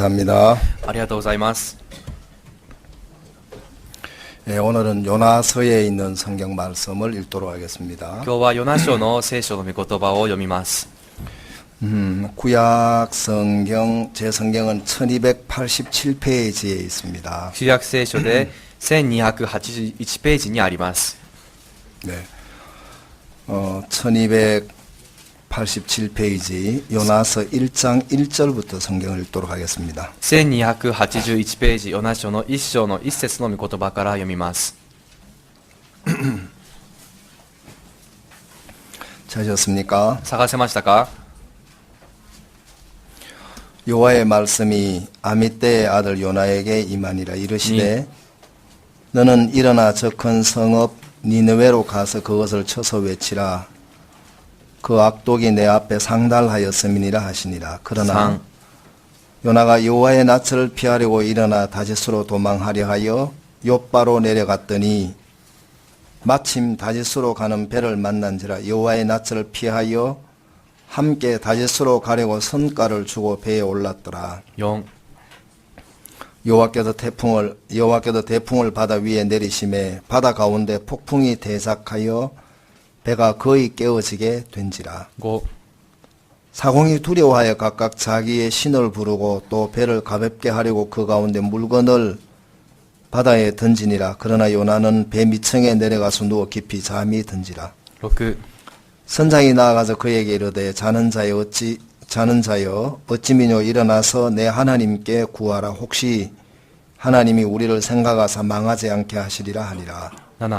감사합니다. ありがとうございます。 오늘은 요나서에 있는 성경 말씀을 읽도록 하겠습니다. 今日はヨナ書の聖書の御言葉を読みます。 구약 성경 제 성경은 1287페이지에 있습니다. 旧約聖書で1281ページにあります。 네. 87페이지 요나서 1장 1절부터 성경을 읽도록 하겠습니다. 1281ページ、ヨナ書の1章の1節の御言葉から読みます。 찾으셨습니까? 探せましたか？ 여호와의 말씀이 아미떼의 아들 요나에게 임하니라 이르시되 너는 일어나 저 큰 성읍 니느웨로 가서 그것을 쳐서 외치라. 그 악독이 내 앞에 상달하였음이니라 하시니라. 그러나 상. 요나가 여호와의 낯을 피하려고 일어나 다시스로 도망하려 하여 욥바로 내려갔더니 마침 다시스로 가는 배를 만난지라. 여호와의 낯을 피하여 함께 다시스로 가려고 선가를 주고 배에 올랐더라. 4、 여호와께서 태풍을 바다 위에 내리심에 바다 가운데 폭풍이 대작하여 배가 거의 깨어지게 된지라. 5、 사공이 두려워하여 각각 자기의 신을 부르고 또 배를 가볍게 하려고 그 가운데 물건을 바다에 던지니라. 그러나 요나는 배 밑층에 내려가서 누워 깊이 잠이 든지라. 6、 선장이 나아가서 그에게 이르되 자는 자여 어찌미뇨 일어나서 내 하나님께 구하라. 혹시 하나님이 우리를 생각하사 망하지 않게 하시리라 하니라. 7、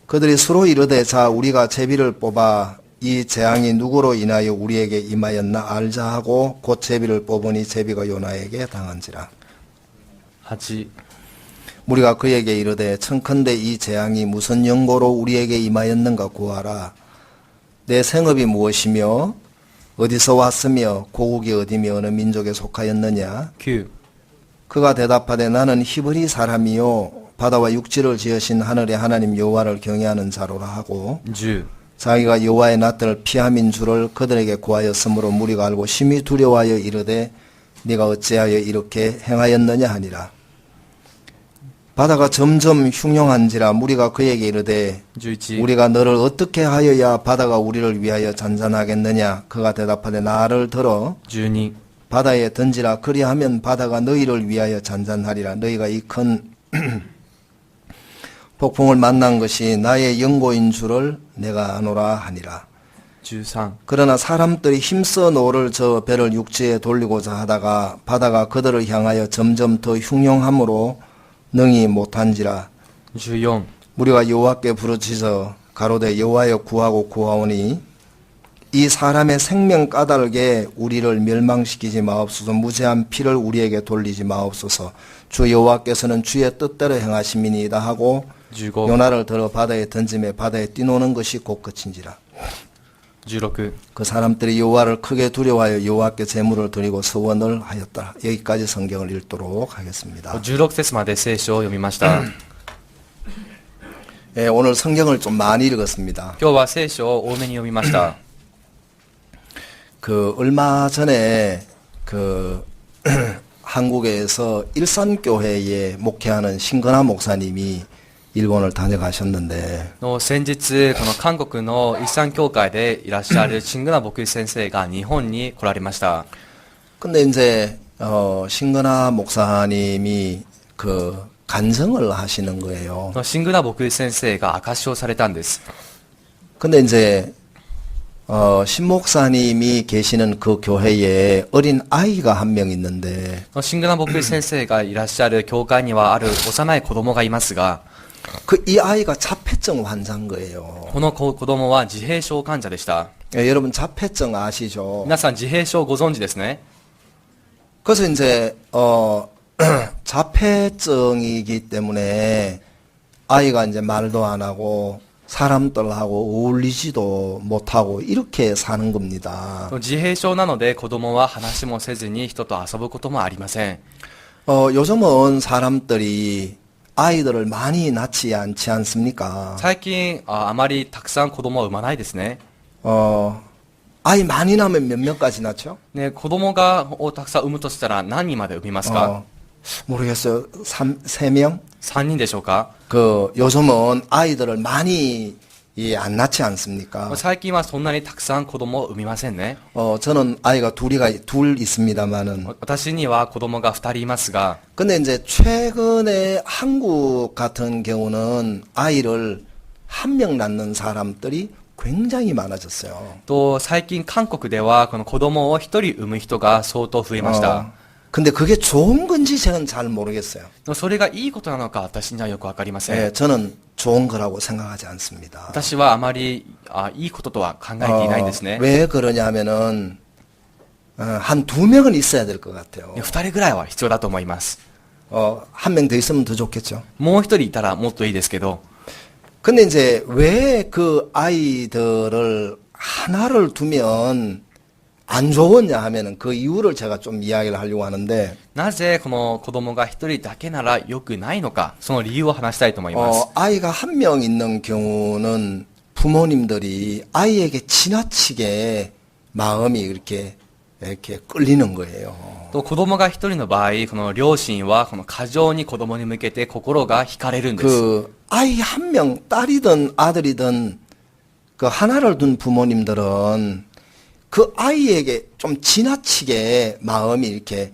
그들이 서로 이르되 자 우리가 제비를 뽑아 이 재앙이 누구로 인하여 우리에게 임하였나 알자 하고 곧 제비를 뽑으니 제비가 요나에게 당한지라. 8、 우리가 그에게 이르되 청컨대 이 재앙이 무슨 영고로 우리에게 임하였는가 구하라. 내 생업이 무엇이며 어디서 왔으며 고국이 어디며 어느 민족에 속하였느냐. 9、 그가 대답하되 나는 히브리 사람이요 바다와 육지를 지으신 하늘의 하나님 여호와를 경외하는 자로라 하고 10、 자기가 여호와의 낯을 피함인 줄을 그들에게 고하였으므로 무리가 알고 심히 두려워하여 이르되 네가 어찌하여 이렇게 행하였느냐 하니라. 바다가 점점 흉흉한지라. 무리가 그에게 이르되 11、 우리가 너를 어떻게 하여야 바다가 우리를 위하여 잔잔하겠느냐. 그가 대답하되 나를 들어 12、 바다에 던지라. 그리하면 바다가 너희를 위하여 잔잔하리라. 너희가 이 큰 폭풍을 만난 것이 나의 영고인 줄을 내가 아노라 하니라. 13、 그러나 사람들이 힘써 노를 저 배를 육지에 돌리고자 하다가 바다가 그들을 향하여 점점 더 흉흉함으로 능히 못한지라. 14、 우리가 여호와께 부르짖어 가로되 여호와여 구하고 구하오니 이 사람의 생명 까닭에 우리를 멸망시키지 마옵소서. 무죄한 피를 우리에게 돌리지 마옵소서. 주 여호와께서는 주의 뜻대로 행하심이니이다 하고 15、 요나를 들어 바다에 던짐에 바다에 뛰노는 것이 곧 끝인지라. 16、 그 사람들이 여호와를 크게 두려워하여 여호와께 제물을 드리고 서원을 하였다. 여기까지 성경을 읽도록 하겠습니다. 16節まで聖書を読みました。 예, 오늘 성경을 좀 많이 읽었습니다. 今日は聖書を多めに読みました。 얼마 전에 한국에서 일산교회에 목회하는 신건하 목사님이 일본을 다녀가셨는데 の先日、この韓国の一山教会でいらっしゃるシングナ牧師先生が日本に来られました。 근데 이제 신건하 목사님이 간증을 하시는 거예요. のシングナ牧師先生が証しをされたんです。 근데 이제 신 목사님이 계시는 그 교회에 어린 아이가 한 명 있는데 のシングナ牧師先生がいらっしゃる教会にはある幼い子供がいますが、 이 아이가 자폐증 환자인 거예요. この子供は自閉症患者でした。 예, 여러분 자폐증 아시죠? 皆さん自閉症ご存知ですね。 그래서 이제 자폐증이기 때문에 아이가 이제 말도 안 하고 사람들하고 어울리지도 못하고 이렇게 사는 겁니다. 自閉症なので子供は話もせずに人と遊ぶこともありません。 요즘은 사람들이 아이들을 많이 낳지 않지 않습니까? 最近あまりたくさん子供は産まないですね。 아이 많이 낳으면 몇 명까지 낳죠? ね、子供をたくさん産むとしたら何人まで産みますか？ 모르겠어요. 3명? 3人でしょうか？ 요즘은 아이들을 많이 안 낳지 않습니까? 最近はそんなにたくさん子供を産みませんね。 저는 아이가 둘 있습니다만은. 私には子供が2人いますが、 근데 이제 최근에 한국 같은 경우는 아이를 한 명 낳는 사람들이 굉장히 많아졌어요. と、最近韓国では、この子供を一人産む人が相当増えました。 근데 그게 좋은 건지 저는 잘 모르겠어요. それがいいことなのか私にはよくわかりません。 예, 저는 좋은 거라고 생각하지 않습니다. 私はあまりいいこととは考えていないんですね。 왜 그러냐 하면은 한 2명은 있어야 될 것 같아요. 二人ぐらいは必要だと思います。 한 명 더 있으면 더 좋겠죠. もう一人いたらもっといいですけど、 근데 이제 왜 그 아이들을 하나를 두면 안 좋았냐 하면은 그 이유를 제가 좀 이야기를 하려고 하는데, なぜこの子供が一人だけなら良くないのか、その理由を話したいと思います。 아이가 한 명 있는 경우는 부모님들이 아이에게 지나치게 마음이 이렇게 끌리는 거예요. と子供が一人の場合、この両親はこの過剰に子供に向けて心が惹かれるんです。 그 아이 한 명, 딸이든 아들이든 그 하나를 둔 부모님들은 그 아이에게 좀 지나치게 마음이 이렇게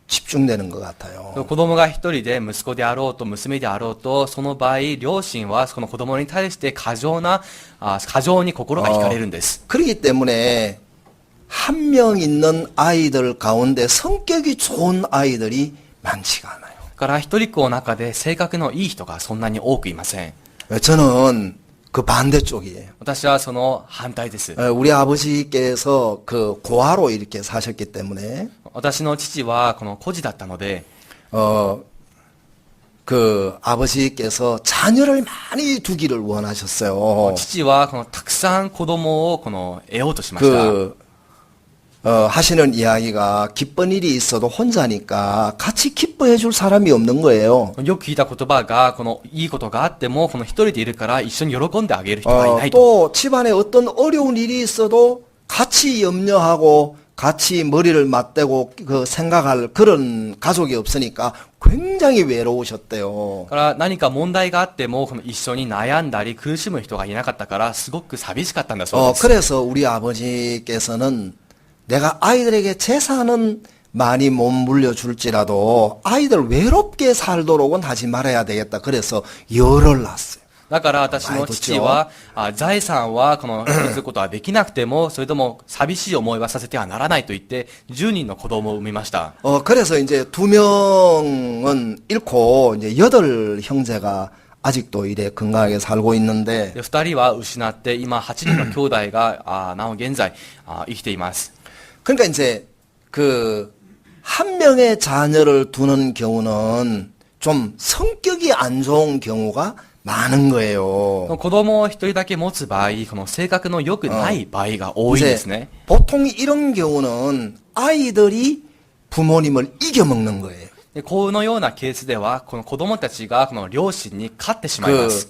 집중되는 것 같아요. 子供が一人で息子であろうと娘であろうと、その場合、両親はその子供に対して過剰に心が惹かれるんです。 그렇기 때문에 한 명 있는 아이들 가운데 성격이 좋은 아이들이 많지가 않아요. だから一人っ子の中で性格のいい人がそんなに多くいません。 저는 그 반대쪽이에요. 私はその反対です。 우리 아버지께서 그 고아로 이렇게 사셨기 때문에 私の父はこの孤児だったので、 그 아버지께서 자녀를 많이 두기를 원하셨어요. 父はこのたくさん子供をこの得ようとしました。 그 하시는 이야기가 기쁜 일이 있어도 혼자니까 같이 기뻐해 줄 사람이 없는 거예요. よく聞いた言葉が、このいいことがあっても、この一人でいるから一緒に喜んであげる人がいないと。 또 집안에 어떤 어려운 일이 있어도 같이 염려하고 같이 머리를 맞대고 그 생각할 그런 가족이 없으니까 굉장히 외로우셨대요. だから何か問題があっても、この一緒に悩んだり苦しむ人がいなかったから、すごく寂しかったんだそうです。 그래서 우리 아버지께서는 내가 아이들에게 재산은 많이 못 물려줄지라도 아이들 외롭게 살도록은 하지 말아야 되겠다. 그래서 열을 놨어요. だから私の父は、財産はこの引き継ぐことはできなくても、それとも寂しい思いはさせてはならないと言って、10人の子供を産みました。 그래서 이제 2명은 잃고 이제 8 형제가 아직도 이래 건강하게 살고 있는데, で2人は失って、今8人の兄弟が、なお現在、生きています。 그러니까 이제 그 한 명의 자녀를 두는 경우는 좀 성격이 안 좋은 경우가 많은 거예요. 子供を一人だけ持つ場合、この性格の良くない場合が多いんですね。 보통 이런 경우는 아이들이 부모님을 이겨먹는 거예요. でこのようなケースでは、この子供たちがこの両親に勝ってしまいま 그 す。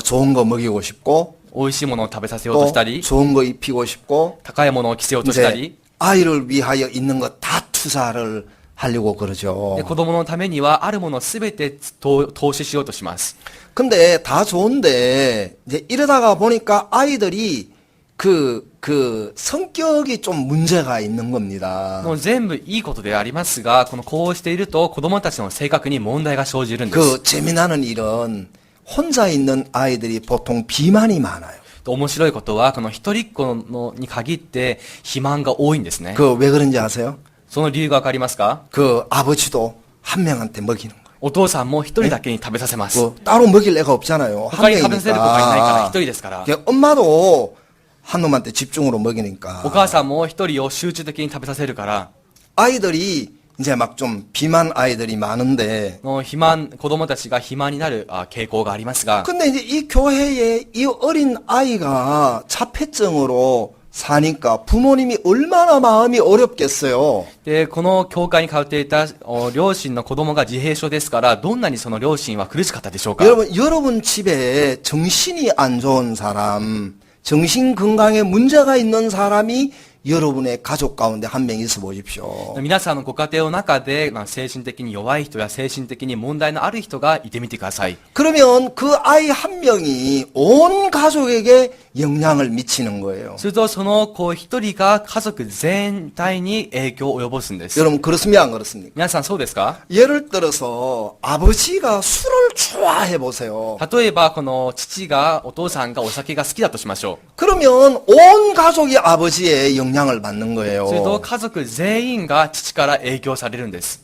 좋은 거 먹이고 싶고 美味しいものを食べさせようと 또 したり、 좋은 거 입히고 싶고 高いものを着せようとした 이제 り、 아이를 위하여 있는 거 다 투자를 하려고 그러죠. で子供のためにはあるものをすべて投資しようとします。 근데 다 좋은데 이제 이러다가 보니까 아이들이 그 성격이 좀 문제가 있는 겁니다. もう全部いいことでありますが、こうしていると子供たちの性格に問題が生じるんです。 그 재미나는 일은 혼자 있는 아이들이 보통 비만이 많아요. 面白いことは、この一人っ子に限って肥満が多いんですね。 그 왜 그런지 아세요? その理由がわかりますか？ 그 아버지도 한 명한테 먹이는 거예요. お父さんも一人だけに食べさせます。 그 따로 먹일 애가 없잖아요. 他に食べさせる子がいないから一 한 人ですから。 명이니까. 엄마도 한 놈한테 집중으로 먹이니까 お母さんも一人を集中的に食べさせるから、 아이들이 이제 막 좀 비만 아이들이 많은데 子供たちが肥満になる傾向がありますが、 근데 이제 이 교회에 이 어린 아이가 자폐증으로 사니까 부모님이 얼마나 마음이 어렵겠어요. で、この教会に通っていた両親の子供が自閉症ですから、どんなにその両親は苦しかったでしょうか。 여러분 집에 정신이 안 좋은 사람, 정신 건강에 문제가 있는 사람이 여러분의 가족 가운데 한 명 있어 보십시오. 皆さんのご家庭の中で、精神的に弱い人や精神的に問題のある人がいてみてください。 그러면 그 아이 한 명이 온 가족에게 영향을 미치는 거예요. すると、その子一人が家族全体に影響を及ぼすんです。 여러분 그렇습니까 안 그렇습니까? 皆さんそうですか？ 예를 들어서 아버지가 술을 좋아해 보세요. 例えば、この父が、お父さんがお酒が好きだとしましょ 그러면 온 가족이 아버지의 영향을 받는 う。すると、 거예요. 家族全員が父から影響されるんです。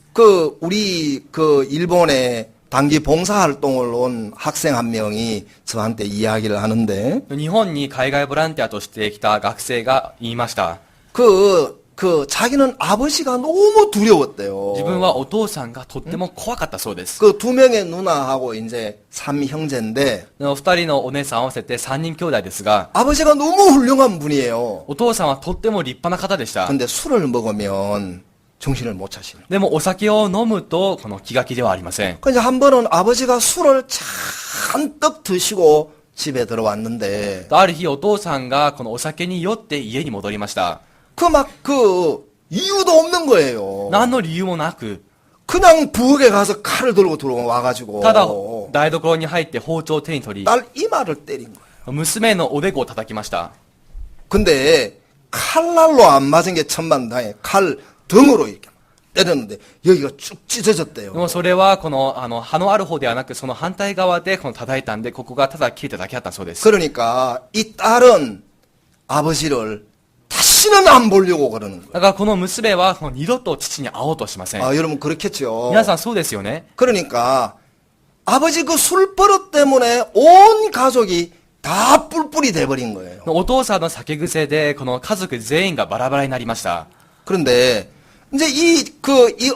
우리 일본에 단기 봉사활동을 온 학생 한 명이 저한테 이야기를 하는데, 日本に海外ボランティアとして来た学生が言いました。 자기는 아버지가 너무 두려웠대요. 自分はお父さんがとっても怖かったそうです。 그 두 명의 누나하고 이제 삼형제인데, 二人のお姉さん合わせて三人兄弟ですが、 아버지가 너무 훌륭한 분이에요. お父さんはとっても立派な方でした。 근데 술을 먹으면 정신을 못 차시는. でもお酒を飲むと、この気が気ではありません。 그래서 한 번은 아버지가 술을 잔뜩 드시고 집에 들어왔는데, ある日お父さんがこのお酒に酔って家に戻りました。 이유도 없는 거예요. 何の理由もなく、 그냥 부엌에 가서 칼을 들고 들어와가지고 ただ台所に入って包丁を手に取り、 딸 이마를 때린 거예요. 娘のおでこを叩きました。 근데 칼날로 안 맞은 게 천만다행에 칼 등으로 이렇게 때렸는데 여기가 쭉 で 찢어졌대요. もそれはこの、刃のある方ではなく、その反対側でこの叩いたんで、ここがただ切れただけだったそうです。 그러니까 이 딸은 아버지를 다시는 안 보려고 그러는 거예요. だからこの娘はこの二度と父に会おうとしません。 여러분 그렇겠죠. 皆さんそうですよね。 그러니까 아버지 그 술버릇 때문에 온 가족이 다 뿔뿔이 돼버린 거예요. お父さんの酒癖で、この家族全員がバラバラになりました。 그런데 이제 이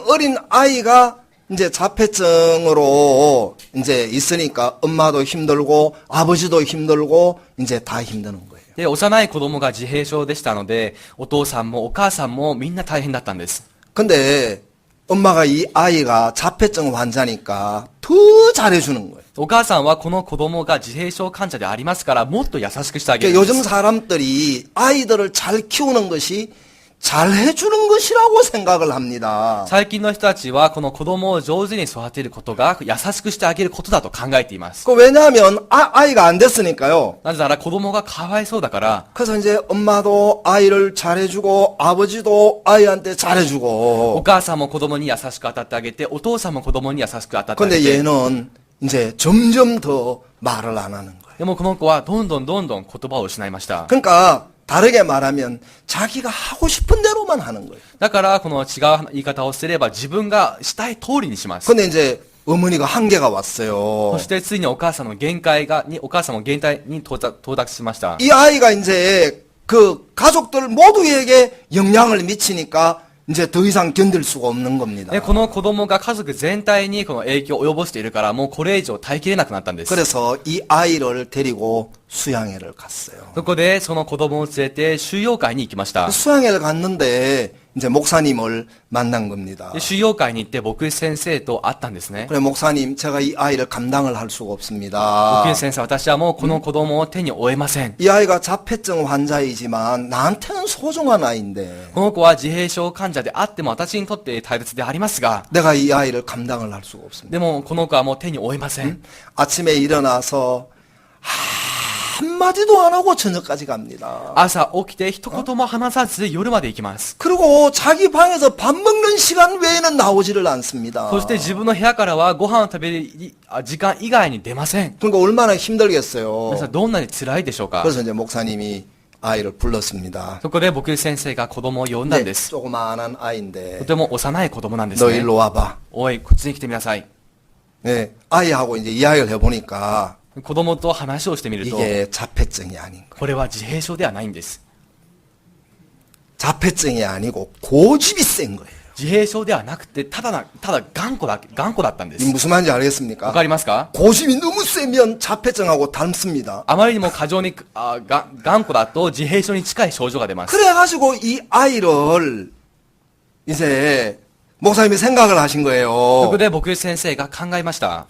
어린 아이가 이제 자폐증으로 이제 있으니까 엄마도 힘들고 아버지도 힘들고 이제 다 힘드는 거예요. で、幼い子供が自閉症でしたので、お父さんもお母さんもみんな大変だったんです。 근데 엄마가 이 아이가 자폐증 환자니까 더 잘해주는 거예요. お母さんはこの子供が自閉症患者でありますから、もっと優しくしてあげるん 그러니까 です 요즘 사람들이 아이들을 잘 키우는 것이 잘 해주는 것이라고 생각을 합니다. 最近の人たちはこの子供を上手に育てることが優しくしてあげることだと考えています。 왜냐하면 아이가 안 됐으니까요. なぜなら子供がかわいそうだから、 그래서 이제 엄마도 아이를 잘해주고 아버지도 아이한테 お 잘해주고. 母さんも子供に優しく当たってあげて、お父さんも子供に優しく当たってあ 근데 げて。 얘는 이제 점점 더 말을 안 하는 거예요. でもこの子はどんどん言葉を失いました。 그러니까 다르게 말하면 자기가 하고 싶은 대로만 하는 거예요. だからこの違う言い方をすれば自分がしたい通りにします。 근데 이제 어머니가 한계가 왔어요. そしてついにお母さんも限界に到達しました。 이 아이가 이제 그 가족들 모두에게 영향을 미치니까 이제 더 이상 견딜 수가 없는 겁니다. で、この子供が家族全体にこの影響を及ぼしているから、もうこれ以上耐えきれなくなったんです。 그래서 이 아이를 데리고 수양회를 갔어요. そこでその子供を連れて収容会に行きました。 수양회를 갔는데 이제 목사님을 만난 겁니다. で収容会に行って牧師先生と会ったんですね。 그래 목사님 제가 이 아이를 감당을 할 수가 없습니다. 牧師先生、私はもうこの子供を手に負えません。 이 아이가 자폐증 환자이지만 나한테는 소중한 아이인데 この子は自閉症患者であっても私にとって大切でありますが、 내가 이 아이를 감당을 할 수가 없습니다. でもこの子はもう手に負えません。 아침에 일어나서 한마디도 안 하고 저녁까지 갑니다. 朝起きて一言も話さず夜まで行きます。 그리고 자기 방에서 밥 먹는 시간 외에는 나오지를 않습니다. そして自分の部屋からはご飯を食べる時間以外に出ません。 그러니까 얼마나 힘들겠어요. 皆さんどんなに辛いでしょうか。 그래서 이제 목사님이 아이를 불렀습니다. そこで牧師先生が子供を呼んだんです。 조그마한 아이인데 とても幼い子供なんです 너 ね。 일로 와봐. おい、こっちに来てみなさい。 네, 아이하고 이제 이야기를 해보니까 子供と話をしてみると、 이게 자폐증이 아닌 거예요. これは自閉症ではないんです。 자폐증이 아니고 고집이 센 거예요. 自閉症ではなくて、ただ頑固だったんで 이 す。 무슨 말인지 알겠습니까? わかりますか？ 고집이 너무 세면 자폐증하고 닮습니다. あまりにも過剰に頑固だと自閉症に近い症状が出ます。 그래가지고 이 아이를 이제 목사님이 생각을 하신 そこ 거예요. で牧師先生が考えました。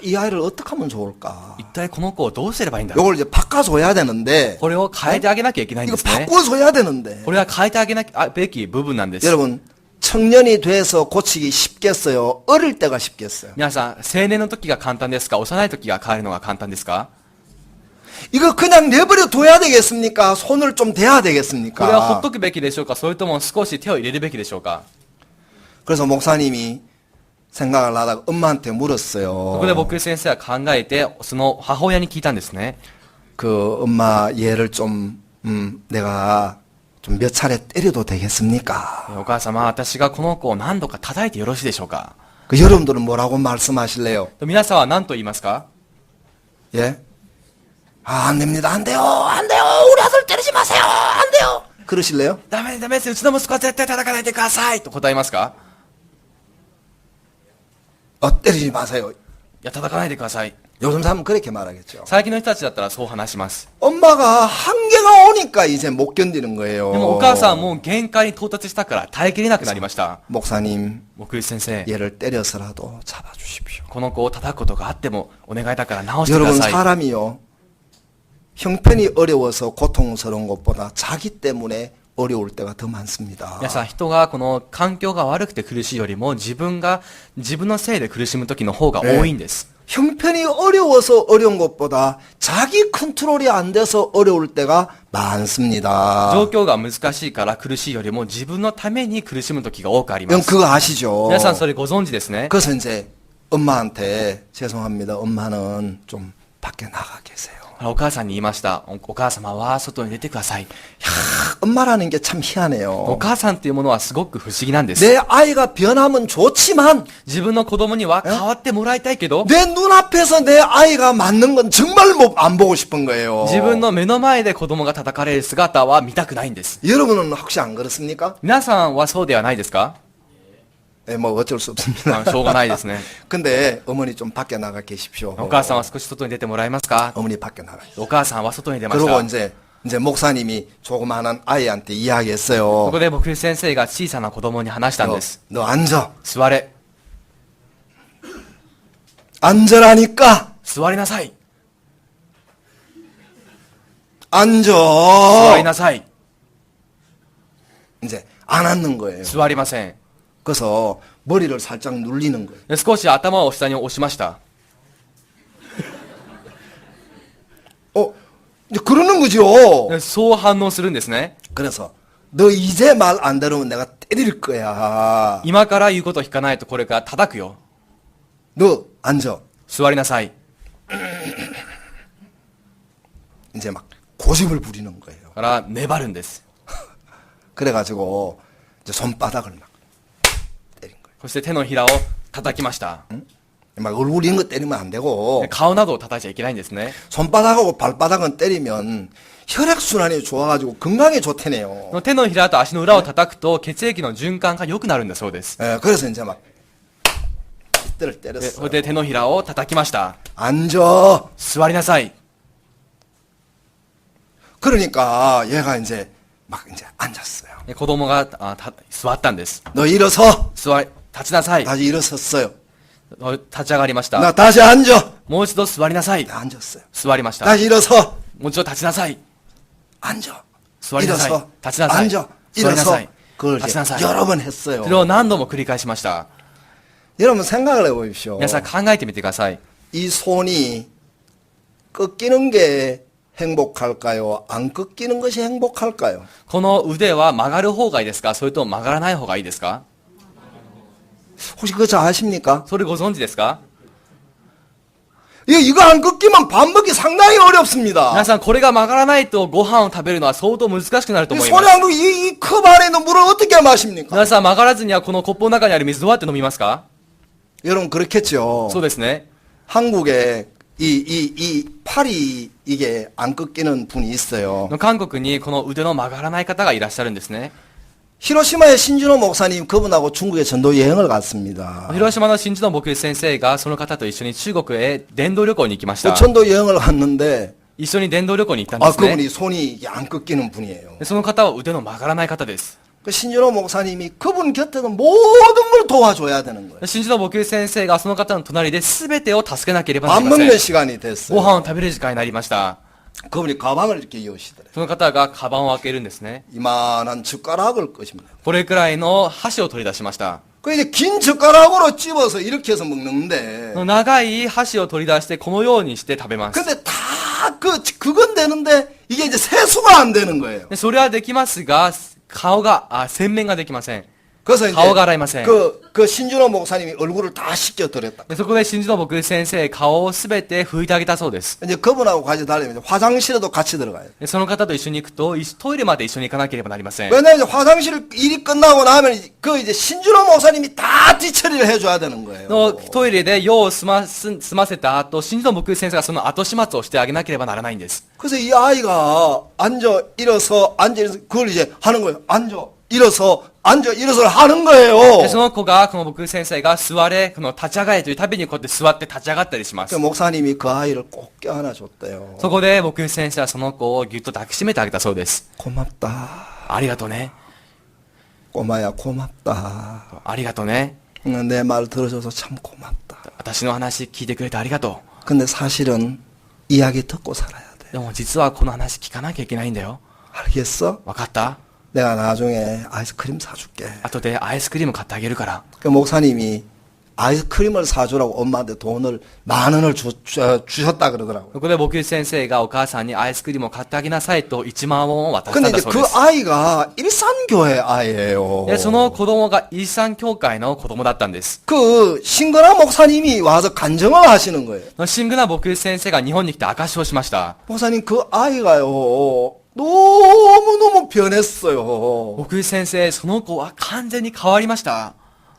이 아이를 어떻게 하면 좋을까? 一体この子をどうすればいいんだろう。 요걸 이제 바꿔줘야 되는데 これを変えてあげなきゃいけないん 이거 ですね。 바꿔줘야 되는데 これは変えてあげなきゃべき部分なんです。 여러분 청년이 돼서 고치기 쉽겠어요? 어릴 때가 쉽겠어요? 皆さん、青年の時が簡単ですか、幼い時が変えるのが簡単ですか？ 이거 그냥 내버려 둬야 되겠습니까? 손을 좀 대야 これはほっ 되겠습니까? とくべきでしょうか、それとも少し手を入れるべきでしょうか？ 그래서 목사님이 생각을 하다가 엄마한테 こ 물었어요. こで僕先生は考えて、その母親に聞いたんですね。 그 엄마 얘를 좀 내가 좀 몇 차례 때려도 되겠습니까? お母様、私がこの子を何度か叩いてよろしいでしょうか？ 그 여러분들은 뭐라고 말씀하실래요? 皆さんは何と言いますか？ 예? 안 됩니다. 안 돼요. 안 돼요. 우리 아들 때리지 마세요. 안 돼요. 그러실래요? ダメです、うちの息子は絶対叩かないでくださいと答えますか？ 때리지 마세요. いや、叩かないでください。 요즘 사람은 그렇게 말하겠죠. 最近の人たちだったらそう話します。 엄마가 한계가 오니까 이제 못 견디는 でもお 거예요. 母さんはもう限界に到達したから耐えきれなくなりました。 목사님, 牧師先生、 얘를 때려서라도 잡아주십시오. この子を叩くことがあってもお願いだから直してくだ 여러분 さい。 사람이요. 형편이 어려워서 고통스러운 것보다 자기 때문에 어려울 때가 더 많습니다. 皆さん、人がこの環境が悪くて苦しいよりも自分のせいで苦しむ時の方が多いんです。 형편이 어려워서 어려운 것보다 자기 컨트롤이 안 돼서 어려울 때가 많습니다. 状況が難しいから苦しいよりも自分のために苦しむ時が多くありま 여러분 す。 그거 아시죠? 皆さんそれご存知ですね。 그래서 이제 엄마한테 죄송합니다. 엄마는 좀 밖에 나가 계세요. お母さんに言いました。お母様は外に出てください。 엄마라는 게 참 お 희한해요. 母さんっていうものはすごく不思議なんです。 내 아이가 변하면 좋지만 自分の子供には変わってもらいたいけど、 내 눈앞에서 내 아이가 맞는 건 정말 안 보고 싶은 거예요. 自分の目の前で子供が叩かれる姿は見たくないんです。 여러분은 혹시 안 그렇습니까? 皆さんはそうではないですか？ 뭐 어쩔 수 없습니다. しょうがないですね。 근데 어머니 좀 밖에 나가 계십시오. お母さんは少し外に出てもらえますか？ 어머니 밖에 나가. お母さんは外に出まし 그리고 た。 이제 목사님이 조그마한 아이한테 こ 이야기했어요. こで牧師先生が小さな子供に話したんです。 너 앉아. 座れ。 앉으라니까. 座りなさい。 앉아. 座りなさい。 이제 안 앉는 거예요. 座りません。 그래서 머리를 살짝 눌리는 거예요. で少し頭を下に押しました。 이제 그러는 거죠. でそう反応するんですね。 그래서 너 이제 말 안 들으면 내가 때릴 거야. 今から言うことを聞かないとこれから叩くよ。 너 앉아. 座りなさい。 이제 막 고집을 부리는 거예요. だから粘るんです。 그래가지고 이제 손바닥을 막 때린 거예요. そして手のひらを叩きました。 막 얼굴 이런 거 때리면 안 되고 で顔などを叩いちゃいけないんですね。 손바닥하고 발바닥은 때리면 혈액순환이 좋아가지고 건강에 좋대네요. 手のひらと足の裏を叩くと血液の循環が良くなるんだそうです。 그래서 이제 막 이때를 で 때렸어. それで手のひらを叩きました。 앉아. 座りなさい。 그러니까 얘가 이제 막 이제 앉았어요. で子供が座ったんです。 너 일어서. 立ちなさい。 다시 일어섰어요. 立ち上がりました。 나 다시 앉아. もう一度座りなさい。 나 앉았어요. 座りました。 다시 일어서. もう一度立ちなさい。 앉아. 座りなさい 일어서. 立ちなさい 앉아. 座りなさ 일어서. い 그걸 立ちなさい 여러 번 했어요. それを何度も繰り返しました。 여러분 생각을 해보십시오. 皆さん考えてみてください。 이 손이 꺾이는 게 행복할까요? 안 꺾이는 것이 행복할까요? この腕は曲がる方がいいですか、それとも曲がらない方がいいですか？ 혹시 그거 잘 아십니까? それご存知ですか？ 이거 안 꺾이면 밥 먹기 상당히 어렵습니다. 皆さんこれが曲がらないとご飯を食べるのは相当難しくなると 이 思いま 손이 す。 안 꺾이 이 컵 안에 있는 물을 어떻게 마십니까? 皆さん曲がらずにはこのコップの中にある水どうやって飲みますか？ 여러분 그렇겠죠. そうですね。 한국에 이 팔이 이게 안 꺾이는 분이 있어요. 韓国にこの腕の曲がらない方がいらっしゃるんですね。 히로시마의 신준호 목사님 그분하고 중국에 전도 여행을 갔습니다. 広島の新地の牧師先生がその方と一緒に中国へ伝道旅行に行きまし 그 た。 전도 여행을 갔는데 一緒に伝道旅行に行ったんですね。 그분이 손이 안 꺾이는 분이에요. でその方は腕の曲がらない方です。그 신준호 목사님이 그분 곁에서 모든 걸 도와줘야 되는 거예요. 新次の牧師先生がその方の隣で全てを助けなければな 밥 りません。 먹는 시간이 됐어요. ご飯を食べる時間になりました。 그분이 가방을 이렇게 여시더래요. その方がカバンを開けるんですね。 이만한 젓가락을 꺼십니다. これくらいの箸を取り出しました。 그 이제 긴 젓가락으로 찝어서 이렇게 해서 먹는데 長い箸を取り出してこのようにして食べます。 근데 다 그건 되는데 이게 이제 세수가 안 되는 거예요. でそれはできますが、洗面ができません。 그래서 이제 顔が洗いません。 그 신준호 목사님이 얼굴을 다 씻겨드렸다. でそこで新次の牧師先生、顔をすべて拭いてあげたそうです。 이제 그분하고 같이 다니면 화장실에도 같이 들어가요. でその方と一緒に行くと、トイレまで一緒に行かなければなりません。 왜냐면 이제 화장실 일이 끝나고 나면 그 이제 신준호 목사님이 다 뒤처리를 해줘야 되는 거예요. のトイレで用を済ませた後、新次の牧師先生がその後始末をしてあげなければならないんです。 그래서 이 아이가 앉아 일어서 그걸 이제 하는 거예요. 앉아 일어서 하는 거예요. でその子が、この牧師先生が座れ、この立ち上がれというたびにこうやって座って立ち上がったりします 그 。 목사님이 그 아이를 꼭 껴안아줬대요. そこで牧師先生はその子をぎゅっと抱きしめてあげたそうです。 고맙다. ありがとうね。 꼬마야 고맙다. ありがとうね。 내 말 들어줘서 참 고맙다. 私の話聞いてくれてありがと 근데 사실은 이야기 듣고 살아야 돼. う。でも実はこの話聞かなきゃいけないんだよ。 알겠어? わかった？ 내가 나중에 아이스크림 사줄게. 後でアイスクリーム買ってあげるから。 그 목사님이 아이스크림을 사주라고 엄마한테 돈을 10,000원을 주셨다 그러더라고요. そこで牧師先生がお母さんにアイスクリームを買ってあげなさいと1万ウォンを渡した 근데 んだ 이제 そう 그 です。 아이가 일산교회 아이예요. で、その子供がイーサン教会の子供だったんです。 그 신근하 목사님이 와서 간증을 하시는 거예요. シングナ牧師先生が日本に来て証しをしました。 목사님 그 아이가요. 너무너무 변했어요. 牧師先生、その子は完全に変わりました。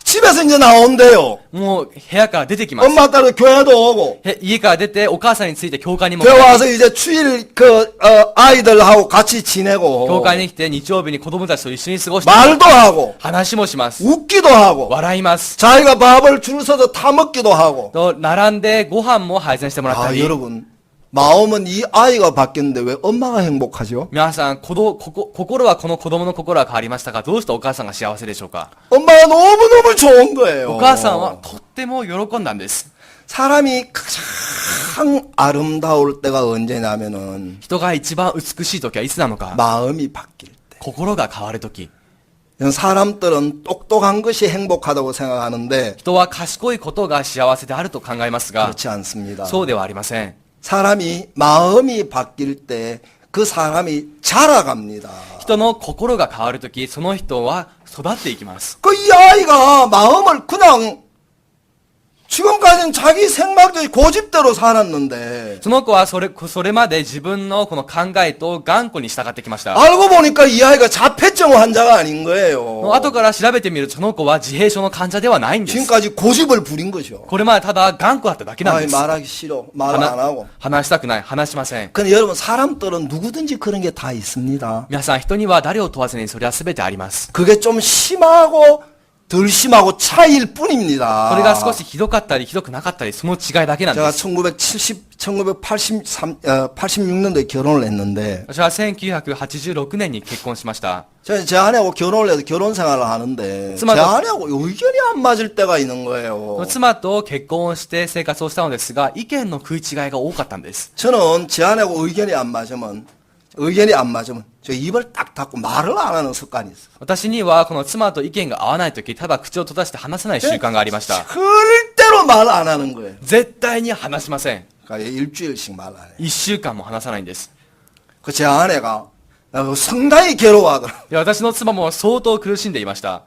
집에서 이제 나온대요. もう部屋から出てきます。 엄마 따라 교회도 오고. 家から出てお母さんについて教会にも 교회 와서 이제 주일 아이들하고 같이 지내고. 教会に来て日曜日に子供たちと一緒に過ごして 말도 하고. 話もします。 웃기도 하고. 笑います。 자기가 밥을 줄 서서 타 먹기도 하고. と並んでご飯も配膳してもらった 아 り。 여러분 마음은 이 아이가 바뀌었는데 왜 엄마가 행복하죠? 皆さん、心はこの子供の心は変わりましたが、どうしてお母さんが幸せでしょうか？ 엄마가 너무너무 좋은 거예요. お母さんはとっても喜んだんです。 사람이 가장 아름다울 때가 언제냐면은 人が一番美しい時はいつなのか？ 마음이 바뀔 때. 心が変わる時。 사람들은 똑똑한 것이 행복하다고 생각하는데 人は賢いことが幸せであると考えますが、 그렇지 않습니다. そうではありません。 사람이 마음이 바뀔 때 그 사람이 자라갑니다. 人の心が変わるとき、その人は育っていきます。 그 이 아이가 마음을 그냥 지금까지는 자기 생각대로 고집대로 살았는데 その子はそれまで自分のこの考えと頑固に従ってきました。 알고 보니까 이 아이가 자폐증 환자가 아닌 거예요. 後から調べてみると、その子は自閉症の患者ではないんです。 지금까지 고집을 부린 거죠. これまでただ頑固だっただけなん 아이 です。 말하기 싫어. 말 안 하고. 話したくない。話しません。 근데 여러분 사람들은 누구든지 그런 게 다 있습니다. 皆さん、人には誰を問わずにそれは全てあります。 그게 좀 심하고 덜 심하고 차이일 뿐입니다. それが少しひどかったりひどくなかったり、その違いだけなんで 제가 す。 1986년도에 결혼을 했는데 私は1986年に結婚しました。 제 아내하고 결혼을 해서 결혼 생활을 하는데 제 아내하고 의견이 안 맞을 때가 있는 거예요. 妻と結婚をして生活をしたのですが、意見の食い違いが多かったんです。 저는 제 아내하고 의견이 안 맞으면 저 입을 딱 닫고 말을 안 하는 습관이 있어요. 私にはこの妻と意見が合わないとき、ただ口を閉ざして話さない習慣がありました。 절대로 말 안 하는 거예요. 絶対に話しません。 그러니까 일주일씩 말 안 해요. 一週間も話さないんです。 그 제 아내가 상당히 괴로워하더라고요. で私の妻も相当苦しんでいました。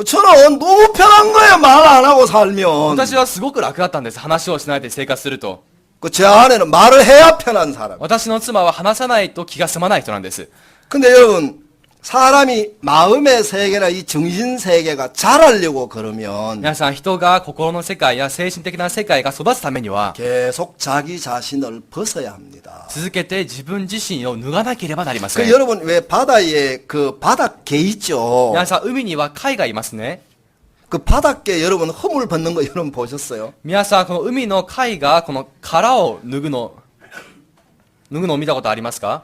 저는 너무 편한 거예요. 말 안 하고 살면. 私はすごく楽だったんです。話をしないで生活すると。 그 제 아내는 말을 해야 편한 사람. 私の妻は話さないと気が済まない人なんです。 근데 여러분 사람이 마음의 세계나 이 정신 세계가 자라려고 그러면 皆さん、人が心の世界や精神的な世界が育つためには、 계속 자기 자신을 벗어야 합니다. 続けて自分自身を脱がなければなりませ 그 ん。 여러분 왜 바다에 그 바닷개 있죠? 皆さん、海には貝がいますね。 그 바닷개 여러분 허물 벗는 거 여러분 보셨어요? 皆さん、この海の貝がこの殻を脱ぐのを見たことありますか？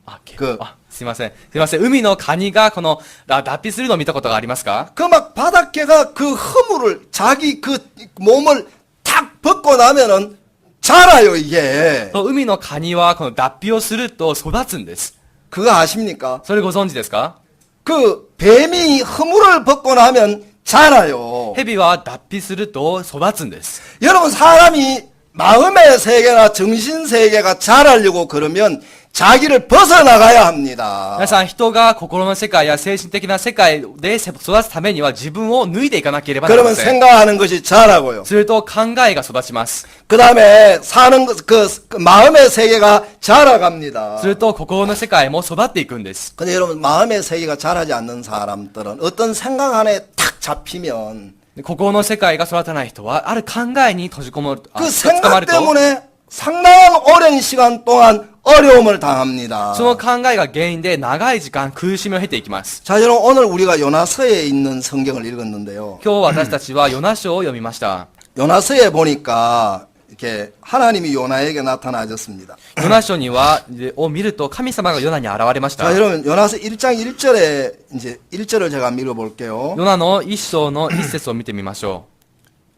あ、그すいません。すいません。海のカニがこの脱皮するのを見たことがありますか？ 그 막 바닷개가 그 허물을 자기 그 몸을 탁 벗고 나면은 자라요, 이게. 海のカニはこの脱皮をすると育つんです。 그거 아십니까? それご存知ですか？ 그 뱀이 허물을 벗고 나면 자라요. 蛇は脱皮すると育つんです。 여러분, 사람이 마음의 세계나 정신 세계가 자라려고 그러면 자기를 벗어나가야 합니다. 皆さん、人が心の世界や精神的な世界で育つためには自分を脱いでいかなければなりま 그러면 せん。 생각하는 것이 자라고요. すると考えが育ちます。 그 다음에 사는 그 마음의 세계가 자라갑니다. すると心の世界も育っていくんです。 근데 여러분, 마음의 세계가 자라지 않는 사람들은 어떤 생각 안에 탁 잡히면 心の世界が育たない人は、ある考えに閉じ込まる、 그 捕ま 생각 ると、 때문에 상당한 오랜 시간 동안 어려움을 당합니다. その考えが原因で長い時間苦しみを経ていきます。 자, 여러분, 오늘 우리가 요나서에 있는 성경을 읽었는데요. 今日私たちはヨナ書を読みました。 요나서에 보니까 이렇게 하나님이 요나에게 나타나셨습니다. ヨナ書には、を見ると神様がヨナに現れました。 자, 여러분, 요나서 1장 1절에 이제 1절을 제가 읽어볼게요. ヨナの一章の一節を見てみましょ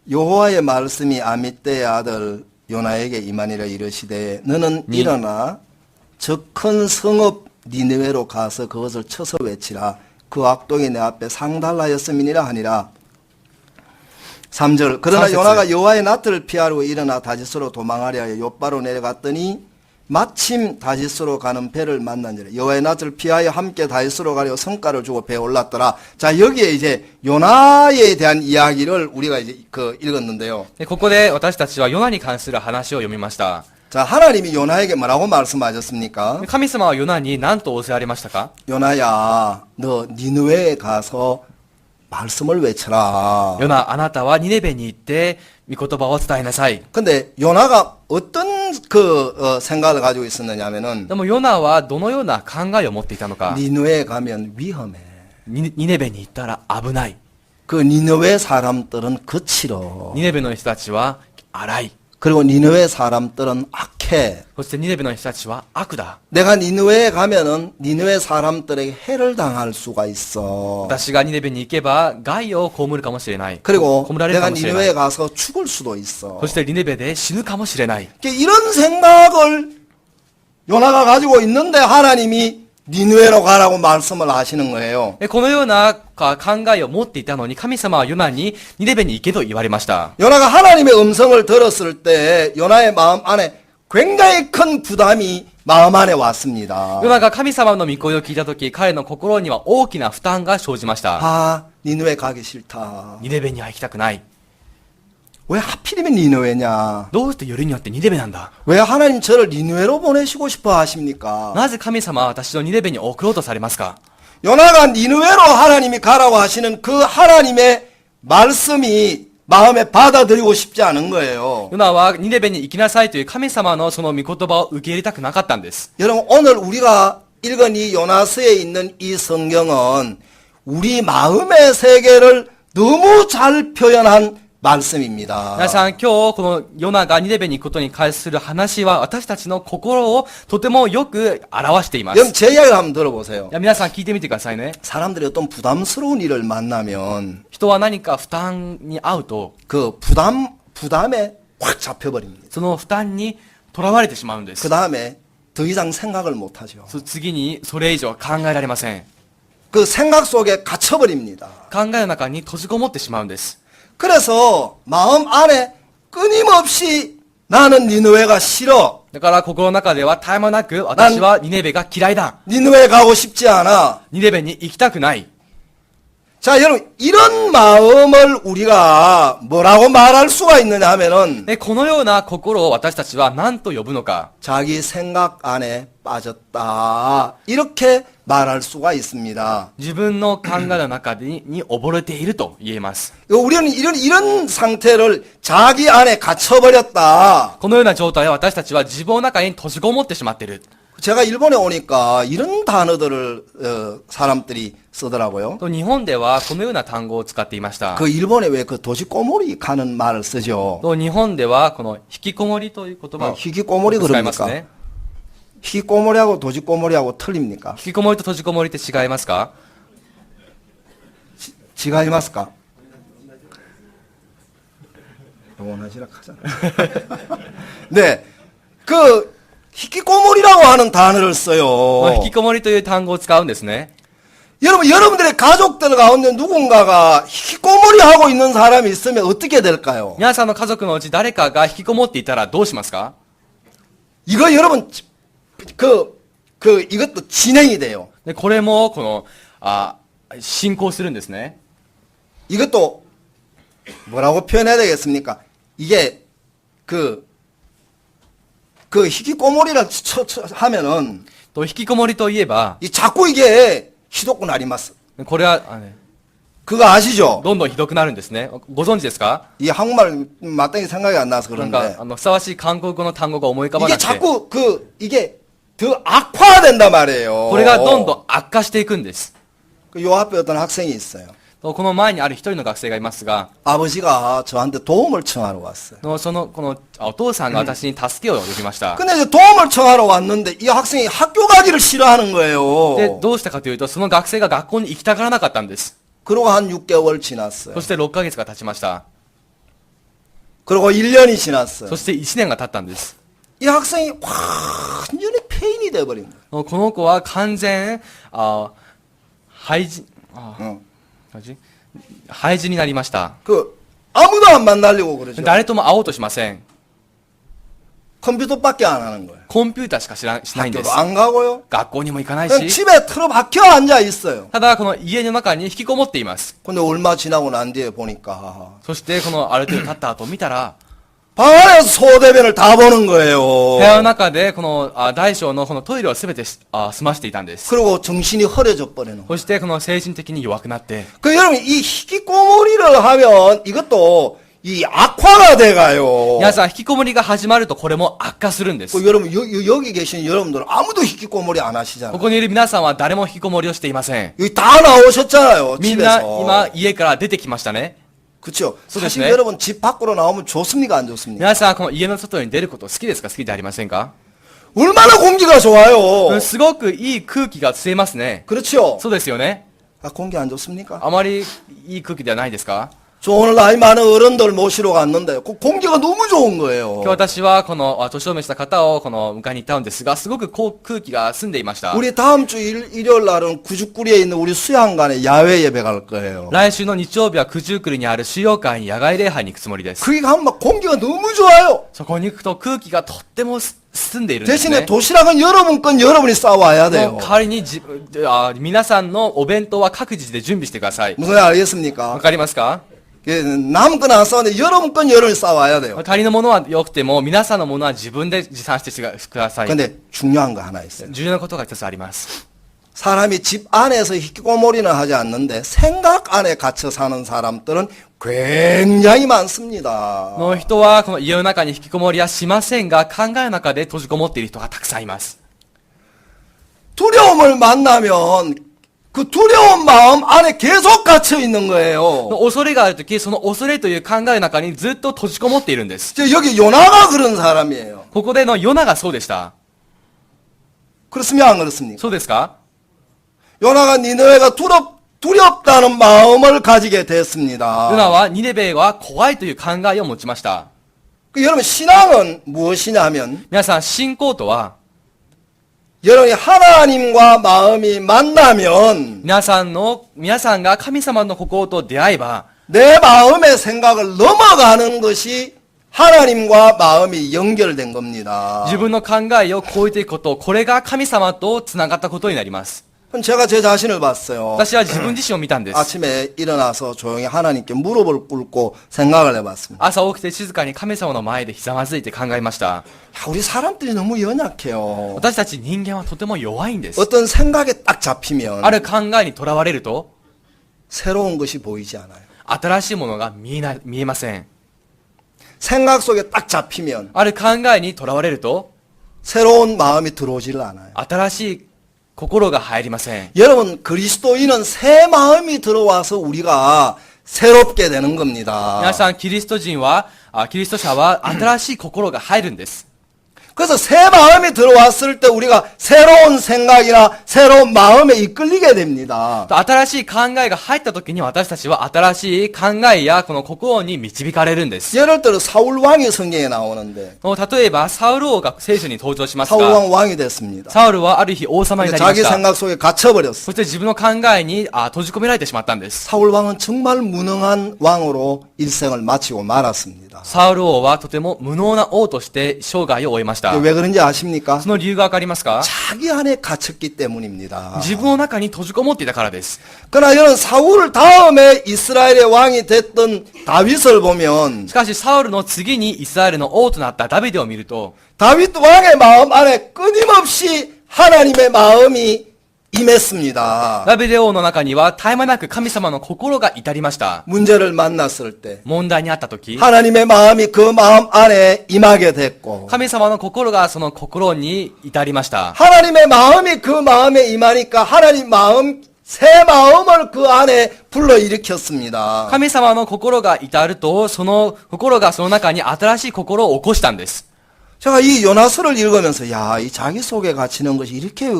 여호와의 말씀이 아미떼의 아들 요나에게 임하니라 이르시되 너는 일어나 저 큰 성읍 니느웨로 가서 그것을 쳐서 외치라 그 악독이 내 앞에 상달하였음이니라 하니라. 3절 그러나 3절. 요나가 여호와의 낫을 피하려고 일어나 다시스로 도망하려 하여 욥바로 내려갔더니 마침 다시스로 가는 배를 만난지라. 여호와의 낫을 피하여 함께 다시스로 가려 성과를 주고 배에 올랐더라. 자, 여기에 이제 요나에 대한 이야기를 우리가 이제 읽었는데요. う。でここで私たちはヨナに関する話を読みました。 자, 하나님이 요나에게 뭐라고 말씀하셨습니까? 神様はヨナに何と仰せられましたか？ 요나야, 너 니느웨에 가서 말씀을 외쳐라. ヨナ、あなたはニネベに行って御言葉を伝えなさい。 근데 요나가 어떤 생각을 가지고 있었느냐 하면은 でもヨナはどのような考えを持っていたのか。 니느웨에 가면 위험해. ニネベに行ったら危ない。 그 니느웨 사람들은 거칠어. ニネベの人たちは荒い。 그리고 니느웨 사람들은 악해. そしてニネベの人たちは悪だ。 내가 니느웨에 가면은 니느웨 사람들에게 해를 당할 수가 있어. 私がニネベに行けば害を被るかもしれない。 그리고 被られる 내가 かもしれな 니느웨에 い。 가서 죽을 수도 있어. そしてニネベで死ぬかもしれない。 이런 생각을 요나가 가지고 있는데 하나님이 니느웨로 가라고 말씀을 하시는 거예요. このような考えを持っていたのに神様はヨナにニネベに行けと言われました。 요나가 하나님의 음성을 들었을 때 요나의 마음 안에 굉장히 큰 부담이 마음 안에 왔습니다. ヨナが神様の御声を聞いたとき、彼の心には大きな負担が生じました。 아, 니느웨 가기 싫다. ニネベには行きたくない。 왜 하필이면 니느웨냐? どうしてよりによってニネベなんだ？ 왜 하나님 저를 니느웨로 보내시고 싶어 하십니까? なぜ神様は私をニネベに送ろうとされますか？ 요나가 니느웨로 하나님이 가라고 하시는 그 하나님의 말씀이 마음에 받아들이고 싶지 않은 거예요. ヨナはニネベに行きなさいという神様のその御言葉を受け入れたくなかったんです。 여러분, 오늘 우리가 읽은 이 요나서에 있는 이 성경은 우리 마음의 세계를 너무 잘 표현한 말씀입니다. 皆さん、今日このヨナがニネベに行くことに関する話は私たちの心をとてもよく表しています。 여러분, 제 이야기를 한번 들어보세요. 皆さん聞いてみてくださいね。 사람들이 어떤 부담스러운 일을 만나면 人は何か負担に遭うと、 그 부담에 확 잡혀버립니다. その負担にとらわれてしまうんです 그 。 다음에 더 이상 생각을 못 하죠. 次にそれ以上考えられません。 그 생각 속에 갇혀버립니다. 考えの中に閉じこもってしまうんです。 그래서 마음 안에 끊임없이 나는 니느웨가 싫어. だから心の中では絶え間なく私はニネベが嫌いだ。 니느웨 가고 싶지 않아. ニネベに行きたくない。 자, 여러분, 이런 마음을 우리가 뭐라고 말할 수가 있느냐 하면은 で、このような心を私たちは何と呼ぶのか。 자기 생각 안에 빠졌다. 이렇게 말할 수가 있습니다. 自分の考えの中に溺れていると言えます。 우리는 이런 상태를 자기 안에 갇혀버렸다. このような状態は私たちは自分の中に閉じこもってしまっている。 제가 일본에 오니까 이런 단어들을 사람들이 쓰더라고요. と日本ではこのような単語を使っていました。 그 일본에 왜 그 도시꼬물이 가는 말을 쓰죠. と日本ではこの引きこもりという言葉を 희귀꼬물이 使います 그럽니까? ね。 히키꼬모리하고 도지꼬모리하고 틀립니까? 引きこもりと閉じこもりって違いますか？ 違いますか? 영원하시라 하잖아. 네, 그 히키꼬모리라고 하는 단어를 まあ 써요. 引きこもりという単語を使うんですね。 여러분들의 가족들 가운데 누군가가 히키꼬모리 하고 있는 사람이 있으면 어떻게 될까요? 皆さんの家族のうち誰かが引きこもっていたらどうしますか？ 이거 여러분 이것도 진행이 돼요. でこれもこの進行するんですね。 이것도 뭐라고 표현해야 되겠습니까? 이게 그 히키꼬모리를 하면은 と引きこもりといえば 이 자꾸 이게 히도쿠 나리마스. これはね 그거 아시죠? どんどんひどくなるんですね。ご存知ですか？ 이 한국말 마땅히 생각이 안 나서 なん 그런데 かふさわしい韓国語の単語が思い浮かばな 이게 くて、 자꾸 이게 더 악화된단 말이에요. これがどんどん悪化していくんです。 요 앞에 어떤 학생이 있어요. とこの前にある一人の学生がいますが、 아버지가 저한테 도움을 청하러 왔어요. このお父さんが私に助けを呼びました。 근데 이제 도움을 청하러 왔는데 이 학생이 학교 가기를 싫어하는 で、 거예요. どうしたかというと、その学生が学校に行きたがらなかったんです。 그러고 한 6개월 지났어요. そして6ヶ月が経ちました。 그리고 1년이 지났어요. そして1年が経ったんです。 이 학생이 완전히 폐인이 돼버린 거예요. この子は完全、廃人、응. 廃人になりました。 아무도 안 만나려고 그러죠. 誰とも会おうとしません。 컴퓨터밖에 안 하는 거예요. コンピューターしかしないんで 학교도 す。 안 가고요. 学校にも行かない 그냥 し、 집에 틀어박혀 앉아 있어요. ただこの家の中に引きこもっています。 근데 얼마 지나고 난 뒤에 보니까 そしてこのある程度経った後見たら、 방 안에서 소대변을 다 보는 部屋の 거예요. 中でこの大小のこのトイレをすべて済ましていたんです。 그리고 정신이 허려져 버리는 거예요. そしてこの精神的に弱くなって、 여러분 이 히키꼬모리를 하면 이것도 이 악화가 돼가요. 皆さん引きこもりが始まるとこれも悪化するんです。 여러분 여기 계신 여러분들 아무도 히키꼬모리 안 こ 하시잖아요. こにいる皆さんは誰も引きこもりをしていません。 여기 다 나오셨잖아요. みんな 집에서. 今家から出てきましたね。 그렇죠. 그렇죠. 사실 네. 여러분 집 밖으로 나오면 좋습니까 안 좋습니까? 皆さんこの家の外に出ること好きですか？好きでありませんか？ 얼마나 공기가 좋아요. すごくいい空気が吸えますね。 그렇죠. そうですよね。 아, 공기 안 좋습니까? あまりいい空気ではないですか？ 저 오늘 나이 많은 어른들 모시러 갔는데 공기가 너무 좋은 거예요. 今日私はこの年を召した方をこの迎えに行ったんですが、すごく空気が澄んでいました。 우리 다음 주 일요일 날은 구죽구리에 있는 우리 수양관에 야외 예배 갈 거예요. 来週の日曜日は九十九里にある主要会に野外礼拝に行くつもりです。 거기 가면 막 공기가 너무 좋아요. そこに行くと空気がとっても澄んでいるんです 대신에 ね。 도시락은 여러분 건 여러분이 싸와야 もう 돼요. 代わりに皆さんのお弁当は各自で準備してください。 무슨 말 알겠습니까? わかりますか？ 예, 남 건 안 싸우는데 여러분 건 여러분이 싸와야 돼요. 他人のものは良くても皆さんのものは自分で持参してください。 근데 중요한 거 하나 있어요. 重要なことが一つあります。 사람이 집 안에서 히키코모리는 하지 않는데 생각 안에 갇혀 사는 사람들은 굉장히 많습니다. の人はこの家の中に引きこもりはしませんが、考えの中で閉じこもっている人がたくさんいます。 두려움을 만나면 그 두려운 마음 안에 계속 갇혀 있는 거예요. 恐れがあるとき、その恐れという考えの中にずっと閉じこもっているんです。 여기 요나가 그런 사람이에요. ここでのヨナがそうでした。 그렇습니까? 안 그렇습니까? そうですか？ 요나가 니느웨가 두렵다는 마음을 가지게 됐습니다. ヨナはニネベは怖いという考えを持ちました。 여러분 신앙은 무엇이냐면 皆さん、信仰とは、 여러분이 하나님과 마음이 만나면 皆さんが神様の心と出会えば、 내 마음의 생각을 넘어가는 것이 하나님과 마음이 연결된 겁니다. 自分の考えを超えていくこと、これが神様と繋がったことになります。 제가 제 자신을 봤어요. 私は自分自身を見たんです。 아침에 일어나서 조용히 하나님께 무릎을 꿇고 생각을 해봤습니다. 朝起きて静かに神様の前でひざまずいて考えました。 야, 우리 사람들이 너무 연약해요. 私たち人間はとても弱いんです。 어떤 생각에 딱 잡히면 ある考えにとらわれると、 새로운 것이 보이지 않아요. 新しいものが見えません。 생각 속에 딱 잡히면 ある考えにとらわれると、 새로운 마음이 들어오지를 않아요. 新しい心が入りません。 여러분 그리스도인은 새 마음이 들어와서 우리가 새롭게 되는 겁니다. 皆さん、キリスト者は新しい心が入るんです。 그래서 새 마음이 들어왔을 때 우리가 새로운 생각이나 새로운 마음에 이끌리게 됩니다. 新しい考えが入った時に私たちは新しい考えやこの心に導かれるんです。 예를 들어 사울 왕이 성경에 나오는데 例えば、サウル王が聖書に登場します 사울 が、 왕 왕이 됐습니다. サウルはある日王様になりま 자기 した。 생각 속에 갇혀버렸어. そして自分の考えに閉じ込められてしまったんです。 사울 왕은 정말 무능한 왕으로 일생을 마치고 말았습니다. サウル王はとても無能な王として生涯を終えました。 왜 그런지 아십니까? その理由がわかりますか？ 자기 안에 갇혔기 때문입니다. 自分の中に閉じこもっていたからです。 그러나 이런 사울 다음에 이스라엘의 왕이 됐던 다윗을 보면 しかし、サウルの次にイスラエルの王となったダビデを見ると、 다윗 왕의 마음 안에 끊임없이 하나님의 마음이 임했습니다. ダビデ王の中には絶え間なく神様の心が至りました。 문제를 만났을 때 問題にあった時、 하나님의 마음이 그 마음 안에 임하게 됐고 神様の心がその心に至りました。 하나님의 마음이 그 마음에 임하니까 하나님 마음 새 마음을 그 안에 불러일으켰습니다. 神様の心が至ると、その心がその中に新しい心を起こしたんです。 제가 이 요나서를 읽으면서 야, 이 자기 속에 갇히는 것이 이렇게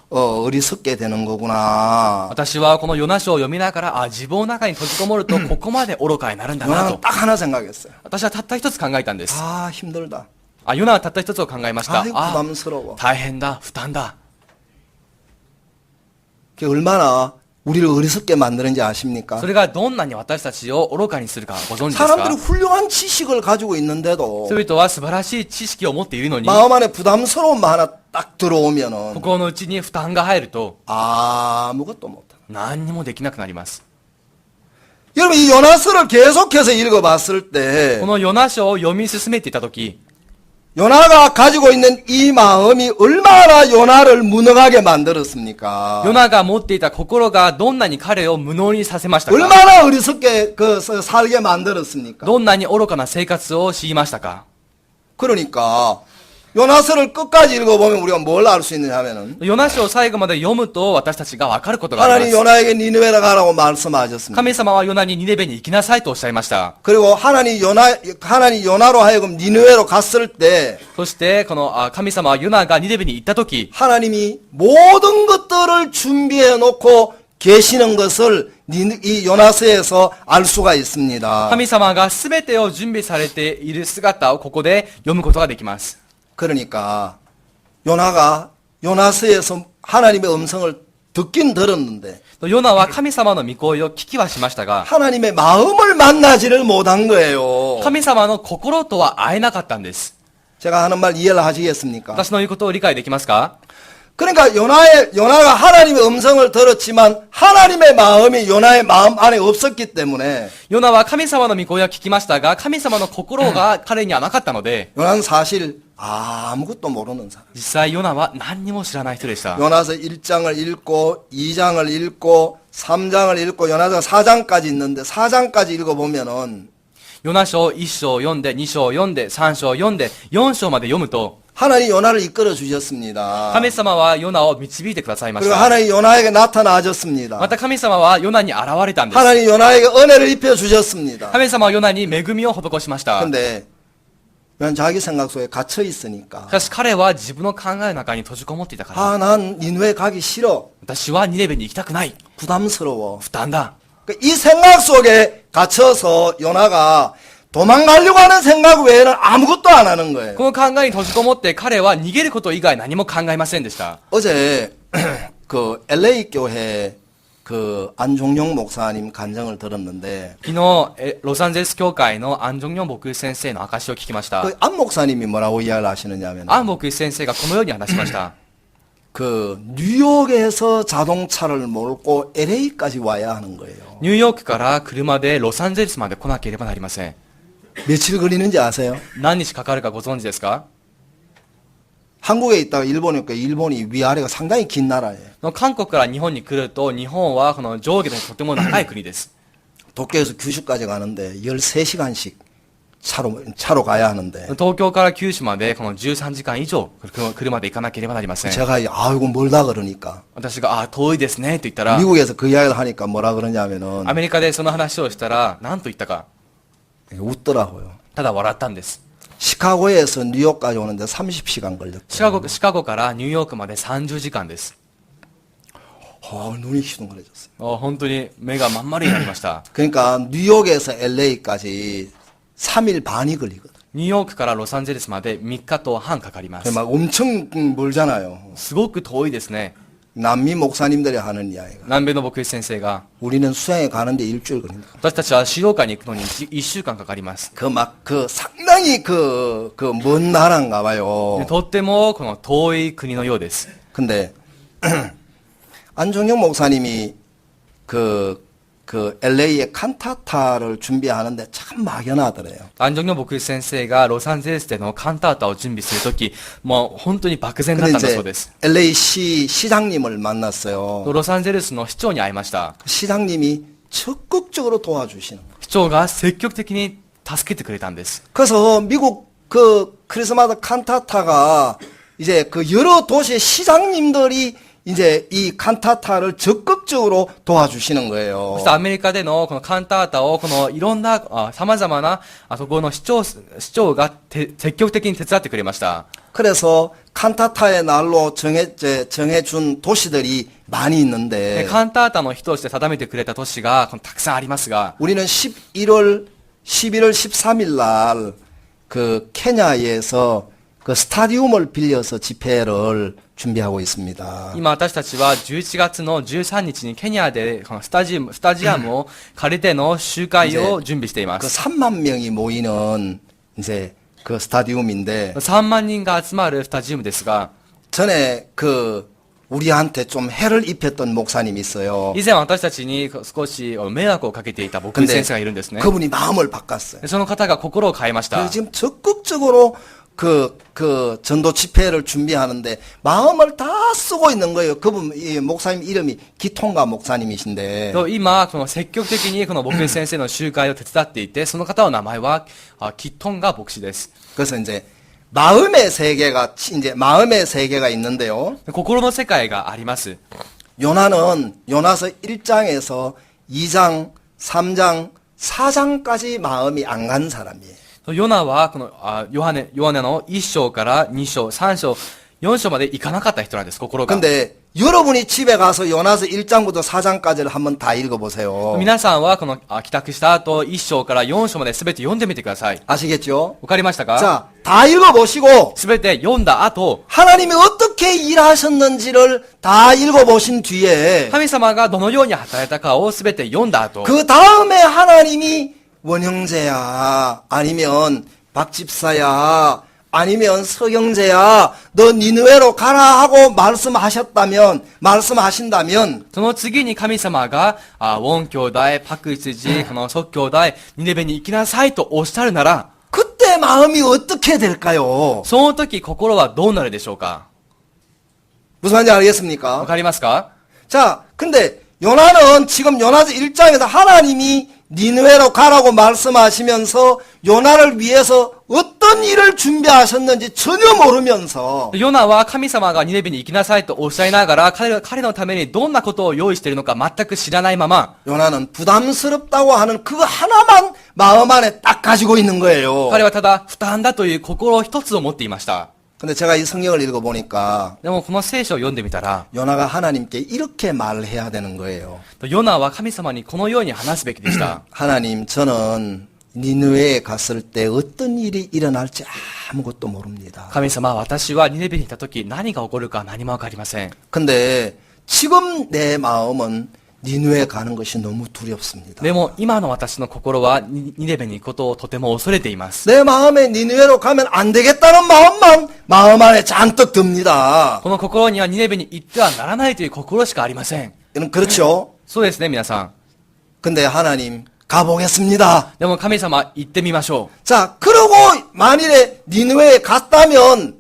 어리석게 되는 거구나. 私はこのヨナ書を読みながら、自分の中に閉じこもるとここまで愚かになるんだな 요나는 と。 딱 하나 생각했어요. 私はたった一つ考えたんです。 아, 힘들다. ヨナはたった一つを考えました。 아이고, 부담스러워. 大変だ、負担だ。 그게 얼마나 우리를 어리석게 만드는지 아십니까? それがどんなに私たちを愚かにするかご存知ですか？ 사람들이 훌륭한 지식을 가지고 있는데도 人々は素晴らしい知識を持っているのに、 마음 안에 부담스러움만 하나 딱 들어오면은 心の内に負担が入ると、 아무것도 못해. 何にもできなくなります。 여러분 이 요나서를 계속해서 읽어봤을 때 このヨナ書を読み進めていたとき、 요나가 가지고 있는 이 마음이 얼마나 요나를 무능하게 만들었습니까? ヨナが持っていた心がどんなに彼を無能にさせましたか？ 얼마나 어리석게 살게 만들었습니까? どんなに愚かな生活を強いましたか？ 그러니까 요나서를 끝까지 읽어보면 우리가 뭘 알 수 있느냐 하면은 ヨナ書を最後まで読むと私たちがわかることがあり 하나님 ます。 요나에게 니느웨라 가라고 말씀하셨습니다. 神様はヨナにニネベに行きなさいとおっしゃいました。 그리고 하나님 요나로 하여금 니느웨로 갔을 때 そしてこの神様はヨナがニネベに行ったとき、 하나님이 모든 것들을 준비해 놓고 계시는 것을 이 요나서에서 알 수가 있습니다. 神様が全てを準備されている姿をここで読むことができます。 그러니까 요나가 요나서에서 하나님의 음성을 듣긴 들었는데 ヨナは神様の御声を聞きはしましたが、 하나님의 마음을 만나지를 못한 거예요. 神様の心とは会えなかったんです。 제가 하는 말 이해를 하시겠습니까? 私の言うことを理解できますか？ 그러니까 요나가 하나님의 음성을 들었지만 하나님의 마음이 요나의 마음 안에 없었기 때문에 ヨナは神様の御声を聞きましたが、神様の心が彼にはなかったので、 요나는 사실 아무것도 모르는 사람. 実際ヨナは何にも知らない人でした。 요나서 1장을 읽고 2장을 읽고 3장을 읽고 요나서 4장까지 있는데 4장까지 읽어보면은 ヨナ書1章読んで、2章読んで、3章読んで、4章まで読むと、 하나님 요나를 이끌어 주셨습니다. 神様はヨナを導いてくださいまし 그리고 た。 하나님 요나에게 나타나셨습니다. また神様はヨナに現れたんです。 하나님 요나에게 은혜를 입혀 주셨습니다. 神様はヨナに恵みを施しました。 근데 왜 자기 생각 속에 갇혀 있으니까 しかし彼は自分の考えの中に閉じこもっていたから、 아, 난 니누에 가기 싫어. 私はニネベに行きたくない。 부담스러워. 負担だ。 이 생각 속에 갇혀서 요나가 도망가려고 하는 생각 외에는 아무것도 안 하는 거예요. この考えに閉じこもって彼は逃げること以外何も考えませんでした。 어제 그 LA 교회 그 안종용 목사님 간증을 들었는데 昨日、ロサンゼルス教会のアン・ジョンヨン牧師先生の証を聞きました。 그 안 목사님이 뭐라고 이야기를 하시느냐면 アン牧師先生がこのように話しました。 그 뉴욕에서 자동차를 몰고 LA까지 와야 하는 거예요. ニューヨークから車でロサンゼルスまで来なければなりません。 며칠 걸리는지 아세요? 何日かかるかご存知ですか？ 한국에 있다가 일본에 오니까 일본이 위아래가 상당히 긴 나라예요. 韓国から日本に来ると、日本はこの上下でとても長い国です。 도쿄에서 규슈까지 가는데 13시간씩 차로 가야 하는데 東京から九州までこの13時間以上車で行かなければなりません。 제가 아이고 멀다 그러니까 私が、遠いですねと言ったら、 미국에서 그 이야기를 하니까 뭐라 그러냐면은 アメリカでその話をしたら、何と言ったか、 웃더라고요. ただ笑ったんです。 시카고에서 뉴욕까지 오는데 30시간 걸렸고. シカゴからニューヨークまで30時間です。 눈이 휘둥그레졌어요. 本当に目がまん丸になりました。 그러니까 뉴욕에서 LA까지 3일 반이 걸리거든. ニューヨークからロサンゼルスまで3日と半かかります。 막 엄청 멀잖아요. すごく遠いですね。 남미 목사님들이 하는 이야기가. 南米の牧師先生が、 우리는 수양에 가는데 일주일 걸린다. 私たちは資料館に行くのに1週間かかります。 상당히 먼 나라인가 봐요. でとってもこの遠い国のようです。 근데, 안종영 목사님이 LA의 칸타타를 준비하는데 참 막연하더래요. 安城の牧師先生がロサンゼルスでのカンタータを準備するとき、もう本当に漠然だっ 근데 たんだ 이제 そうです。 LA 시장님을 만났어요. ロサンゼルスの市長に会いました。 시장님이 적극적으로 도와주시는 거예요. 市長が積極的に助けてくれたんです。 그래서 미국 크리스마스 칸타타가 이제 여러 도시의 시장님들이 이제 이 칸타타를 적극적으로 도와주시는 そ 거예요. してアメリカでのこのカンタータをこのいろんな様々なそこの市長が積極的に手伝ってくれました。 그래서 칸타타의 날로 정해준 도시들이 많이 で 있는데 カンタータの日として定めてくれた都市がたくさんありますが、 우리는 11월 13일 날 케냐에서 스타디움을 빌려서 집회를 준비하고 있습니다. 今私たちは11月の13日にケニアでこのスタジアムを借りての集会を準備していま 그 す。 3만 명이 모이는 이제 스타디움인데 3万人が集まるスタジアムですが、 전에 우리한테 좀 해를 입혔던 목사님이 있어요. 以前私たちに少し迷惑をかけていた牧師 근데 先生がいるんですね。 그분이 마음을 바꿨어요. でその方が心を変えました。 그래서 지금 적극적으로 전도 집회를 준비하는데 마음을 다 쓰고 있는 거예요. 이 목사님 이름이 기통가 목사님이신데. と今、この積極的にこの牧師先生の集会を手伝っていて、その方の名前はキットンガ牧師です。 그래서 이제 마음의 세계가 있는데요. 心の世界があります。 요나는 요나서 1장에서 2장, 3장, 4장까지 마음이 안 간 사람이에요. ヨナはこのヨハネの1章から2章、3章、4章まで行かなかった人なんです、心が。 근데 여러분이 집에 가서 요나서 1장부터 4장까지를 한번 다 읽어보세요. 皆さんはこの帰宅した後、1章から4章まで全て読んでみてください。 아시겠죠? わかりましたか？ 자, 다 읽어보시고 全て読んだ後、 하나님이 어떻게 일하셨는지를 다 읽어보신 뒤에 神様がどのように働いたかを全て読んだ後、 그 다음에 하나님이 원형제야 아니면 박집사야 아니면 서경제야 너 니느웨로 가라 하고 말씀하신다면 その次に神様が、ウォン兄弟、パク羊、このソク兄弟、ニネベに行きなさいとおっしゃるなら、 그때 마음이 어떻게 될까요? その時心はどうなるでしょうか？ 무슨 말인지 わ 알겠습니까? かりますか？ 자, 근데 요나는 지금 요나서 1장에서 하나님이 니느웨로 가라고 말씀하시면서 요나를 위해서 어떤 일을 준비하셨는지 전혀 모르면서 ヨナは神様がニネベに行きなさいとおっしゃいながら、彼のためにどんなことを用意しているのか全く知らないまま、 요나는 부담스럽다고 하는 그거 하나만 마음 안에 딱 가지고 있는 거예요. 彼はただ負担だという心一つを持っていました。 근데 제가 이 성경을 읽어보니까 でもこの聖書を読んでみたら、 요나가 하나님께 이렇게 말을 해야 되는 거예요. ヨナは神様にこのように話すべきでした。 하나님, 저는 니느웨에 갔을 때 어떤 일이 일어날지 아무것도 모릅니다. 神様、私はニネベにいた時何が起こるか何もわかりません。 근데 지금 내 마음은 니느웨에 가는 것이 너무 두렵습니다. でも今の私の心はニネベに行くことをとても恐れています。 내 마음에 니느웨로 가면 안 되겠다는 마음만 마음 안에 잔뜩 듭니다. この心にはニネベに行ってはならないという心しかありません。 그렇죠? そうですね、皆さん。 근데 하나님, 가보겠습니다. でも神様、行ってみましょ 자, 그러고 만일에 니느웨에 갔다면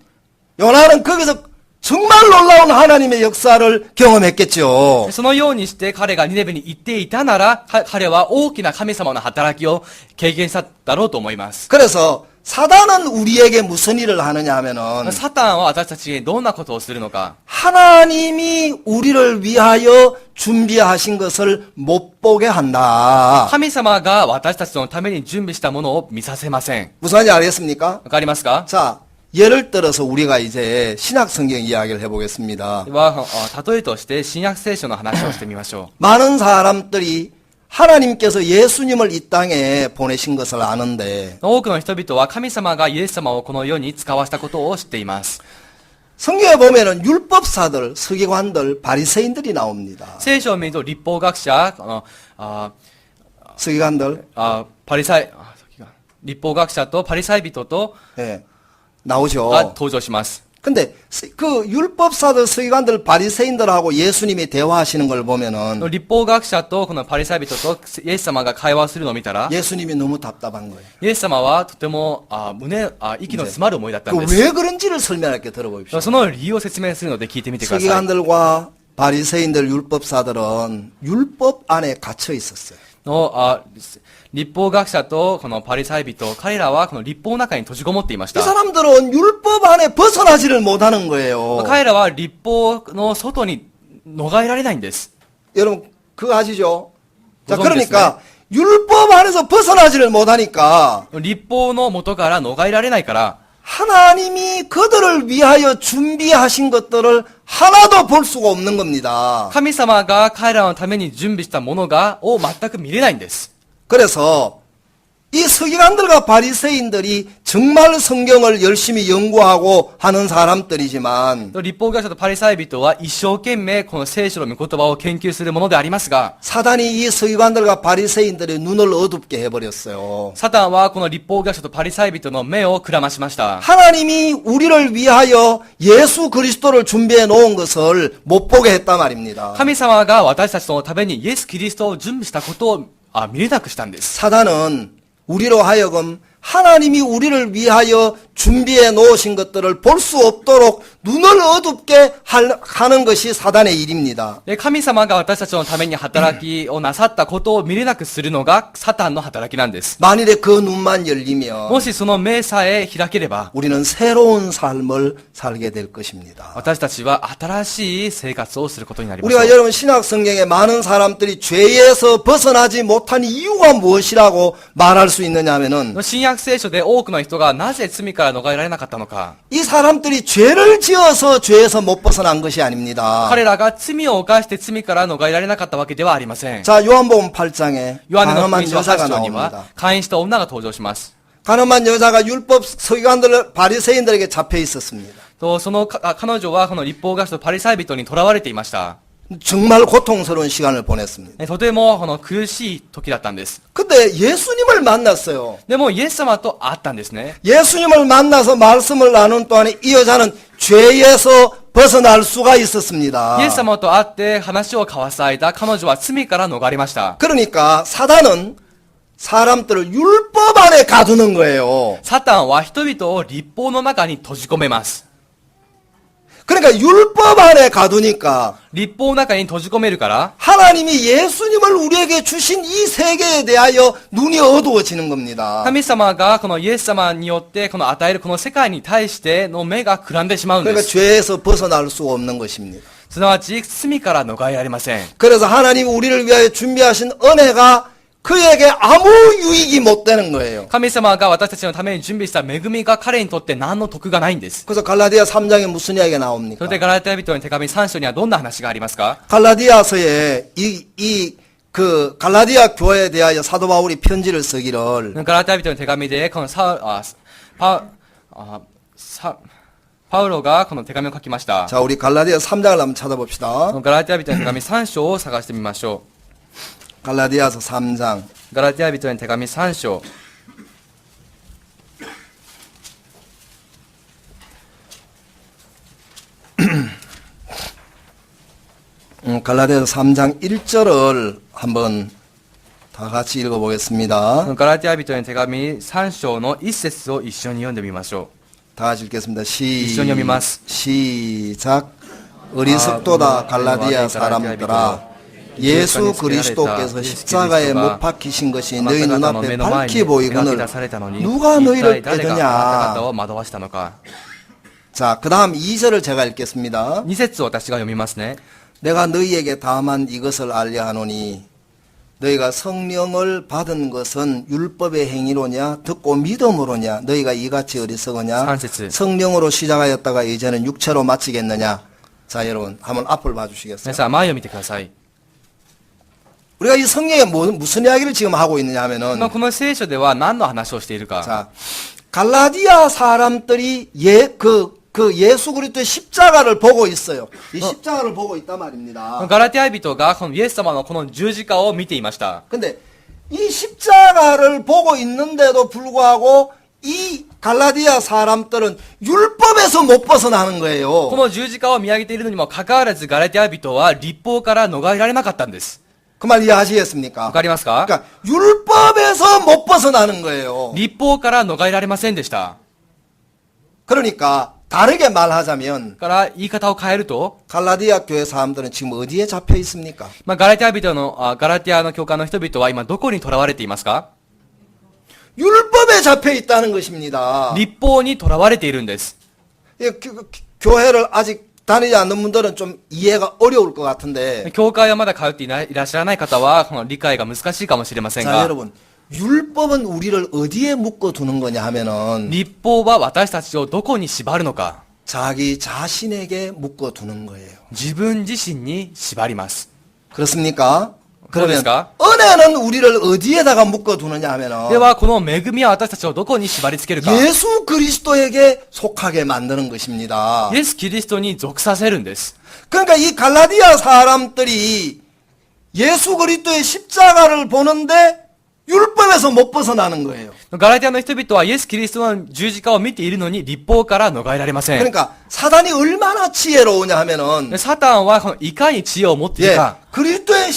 요나는 거기서 정말 놀라운 하나님의 역사를 경험했겠죠. う。そのようにして彼がニネベに行っていたなら、彼は大きな神様の働きを経験しただろうと思います。 그래서 사단은 우리에게 무슨 일을 하느냐 하면은 サタンは私たちにどんなことをするのか。 하나님이 우리를 위하여 준비하신 것을 못 보게 한다. 神様が私たちのために準備したものを見させません。 무슨 말인지 알겠습니까? わかりますか？ 자, 예를 들어서 우리가 이제 신약 성경 이야기를 해보겠습니다. では、例えとして新約聖書の話をしてみましょ 많은 사람들이 하나님께서 예수님을 이 땅에 보내신 것을 아는데 う。多くの人々は神様がイエス様をこの世に使わしたことを知っています。 성경에 보면은 율법사들, 서기관들, 바리새인들이 나옵니다. 聖書を見ると立法学者、서기관들, パリサイ、立法学者とパリサイ人と 예, 나오죠. が登場します。 근데 그 율법사들, 서기관들, 바리새인들하고 예수님이 대화하시는 걸 보면은 立法学者とこのパリサイ人とイエス様が会話するのを見たら、 예수님이 너무 답답한 거예요. イエス様はとても息の詰まる思いだったんです。 왜 그런지를 설명할게 들어보십시오. その理由を説明するので聞いてみてください。 서기관들과 바리새인들, 율법사들은 율법 안에 갇혀 있었어요. 立法学者とこのパリサイ人、彼らはこの立法の中に閉じこもっていまし 이 た。 사람들은 율법 안에 벗어나지를 못하는 거예요. 彼らは立法の外に逃れられないんです。 여러분 그거 아시죠? 자, 무슨 그러니까 율법 안에서 벗어나지를 못하니까 立法の元から逃れられないから、 하나님이 그들을 위하여 준비하신 것들을 하나도 볼 수가 없는 겁니다. 神様が彼らのために準備したものを全く見れないんです。 그래서 이 서기관들과 바리새인들이 정말 성경을 열심히 연구하고 하는 사람들이지만 立法学者とパリサイ人は一生懸命この聖書の御言葉を研究するものでありますが、 사단이 이 서기관들과 바리새인들의 눈을 어둡게 해버렸어요. サタンはこの立法学者とパリサイ人の目をくらましました。 하나님이 우리를 위하여 예수 그리스도를 준비해 놓은 것을 못 보게 했단 말입니다. 神様が私たちのためにイエス・キリストを準備したことを見れなくしたんです。 사단은 우리로 하여금 하나님이 우리를 위하여 준비해 놓으신 것들을 볼 수 없도록 눈을 어둡게 하는 것이 사단의 일입니다. で神様が私たちのために働きをなさったことを見れなくするのがサタンの働きなんです。 만일에 그 눈만 열리면 もしその目さえ開ければ、 우리는 새로운 삶을 살게 될 것입니다. 私たちは新しい生活をすることになります。 우리가 여러분 신약 성경에 많은 사람들이 죄에서 벗어나지 못한 이유가 무엇이라고 말할 수 있느냐 하면은 新約聖書で多くの人がなぜ罪から逃れられなかったのか。 이 사람들이 죄를 지어서 죄에서 못 벗어난 것이 아닙니다. 彼らが罪を犯して罪から逃れられなかったわけではありません。 자, 요한복음 8장에 ヨハネの福 가늠한 音書 여자가 8章には 나옵니다. 会員した女が登場します。 가늠한 여자가 율법 서기관들 바리새인들에게 잡혀 있었습니다. とその彼女はこの立法学者とパリサイ人に囚われていました。 정말 고통스러운 시간을 보냈습니다. とてもこの苦しい時だったんです。 근데 예수님을 만났어요. でもイエス様と会ったんですね。 예수님을 만나서 말씀을 나눈 동안에 이 여자는 죄에서 벗어날 수가 있었습니다. イエス様と会って話を交わす間、彼女は罪から逃れました。 그러니까 사단은 사람들을 율법 안에 가두는 거예요. サタンは人々を立法の中に閉じ込めます。 그러니까 율법 안에 가두니까 立法の中に閉じ込めるから、 하나님이 예수님을 우리에게 주신 이 세계에 대하여 눈이 어두워지는 겁니다. 神様がこのイエス様によってこの与えるこの世界に対しての目がくらんでしまうんで 그러니까 す。 죄에서 벗어날 수 없는 것입니다. すなわち罪から逃れられません。 그래서 하나님이 우리를 위하여 준비하신 은혜가 그에게 아무 유익이 못 되는 거예요. 神様が私たちのために準備した恵みが彼にとって何の得がないんです。 그래서 갈라디아 3장에 무슨 이야기가 そ 나옵니까? れでガラテヤ人の手紙3章にはどんな話がありますか？ 갈라디아서에 그 갈라디아 교회에 대하여 사도 바울이 편지를 쓰기를 ガラテヤ人の手紙でこのパウロがこの手紙を書きました。 자, 우리 갈라디아 3장을 한번 찾아봅시다. ガラテヤ人の手紙3章を探してみましょ 갈라디아서 3장. う。ガラテヤ人の手紙3章。 갈라디아서 3장 1절을 한번 다 같이 읽어보겠습니다. ガラテヤ人の手紙3章の1節を一緒に読んでみましょ 다 같이 읽겠습니다. 이緒に読みます. 시작. 어리석도다 갈라디아 사람들아 예수 그리스도께서 십자가에 못 박히신 것이 너희 눈앞에 밝히 보이거늘 누가 너희를 깨드냐. 자, 그 다음 2절을 제가 읽겠습니다. 2節を私が読みますね。 내가 너희에게 다만 이것을 알려 하노니 너희가 성령을 받은 것은 율법의 행위로냐 듣고 믿음으로냐 너희가 이같이 어리석으냐 3節 성령으로 시작하였다가 이제는 육체로 마치겠느냐. 자, 여러분 한번 앞을 皆 봐주시겠어요? さん、前を見てください。 우리가 이 성경에 무슨 이야기를 지금 하고 있느냐 하면은 この聖書では何の話をしているか。 자, 갈라디아 사람들이 예수 그리스도의 십자가를 보고 있어요. 이 십자가를 보고 있단 말입니다. ガラティア人がこのイエス様のこの十字架を見ていました。 근데 이 십자가를 보고 있는데도 불구하고 이 갈라디아 사람들은 율법에서 못 벗어나는 こ 거예요. の十字架を見上げているのにもかかわらずガラティア人は律法から逃れられなかったんです。 그 말 이해하시겠습니까? わかりますか？ 그러니까 율법에서 못 벗어나는 거예요. 律法から逃れられませんでした。 그러니까 다르게 말하자면 から言い方を変えると、 갈라디아 교회 사람들은 지금 어디에 잡혀 있습니까? ガラティアの教会の人々は今どこに囚われていますか？ 율법에 잡혀 있다는 것입니다. 律法に囚われているんです。 교회를 아직 다니지 않는 분들은 좀 이해가 어려울 것 같은데 教会はまだ通っていらっしゃらない方は、この理解が難しいかもしれません 자 が、 여러분 율법은 우리를 어디에 묶어두는 거냐 하면은 律法は私たちをどこに縛るのか、 자기 자신에게 묶어두는 거예요. 自分自身に縛ります。 그렇습니까? 그러면 그렇습니까? 은혜는 우리를 어디에다가 묶어두느냐 하면은 では、この恵みは私たちをどこに縛り付けるか、 예수 그리스도에게 속하게 만드는 것입니다. イエス・キリストに属させるんです。 그러니까 이 갈라디아 사람들이 예수 그리스도의 십자가를 보는데 율법에서 못 벗어나는 거예요. ガラティアの人々はイエス・キリストの十字架を見ているのに律法から逃れられません。 그러니까 사단이 얼마나 지혜로우냐 하면은 サタンはこのいかに知恵を持っている 예, か、 그리스도의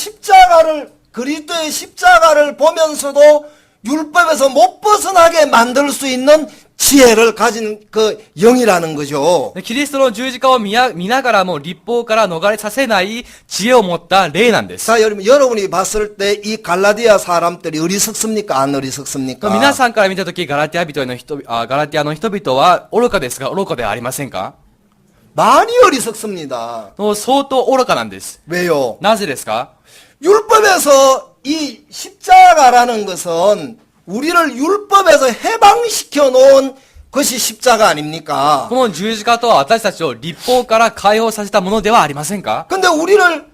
십자가를 보면서도 율법에서 못 벗어나게 만들 수 있는 지혜를 가진 그 영이라는 거죠. キリストの十字架を見ながらも律法から逃れさせない知恵を持った霊なんです。 자, 여러분이 봤을 때 이 갈라디아 사람들이 어리석습니까? 안 어리석습니까? 皆さんから見たとき、ガラティアの人々は愚かですが愚かではありませんか？ 많이 어리석습니다. 相当愚かなんです。 왜요? なぜですか？ 율법에서 이 십자가라는 것은 우리를 율법에서 해방시켜 놓은 것이 십자가 아닙니까? この十字架とは私たちを律法から解放させたものではありませんか？ 근데 우리를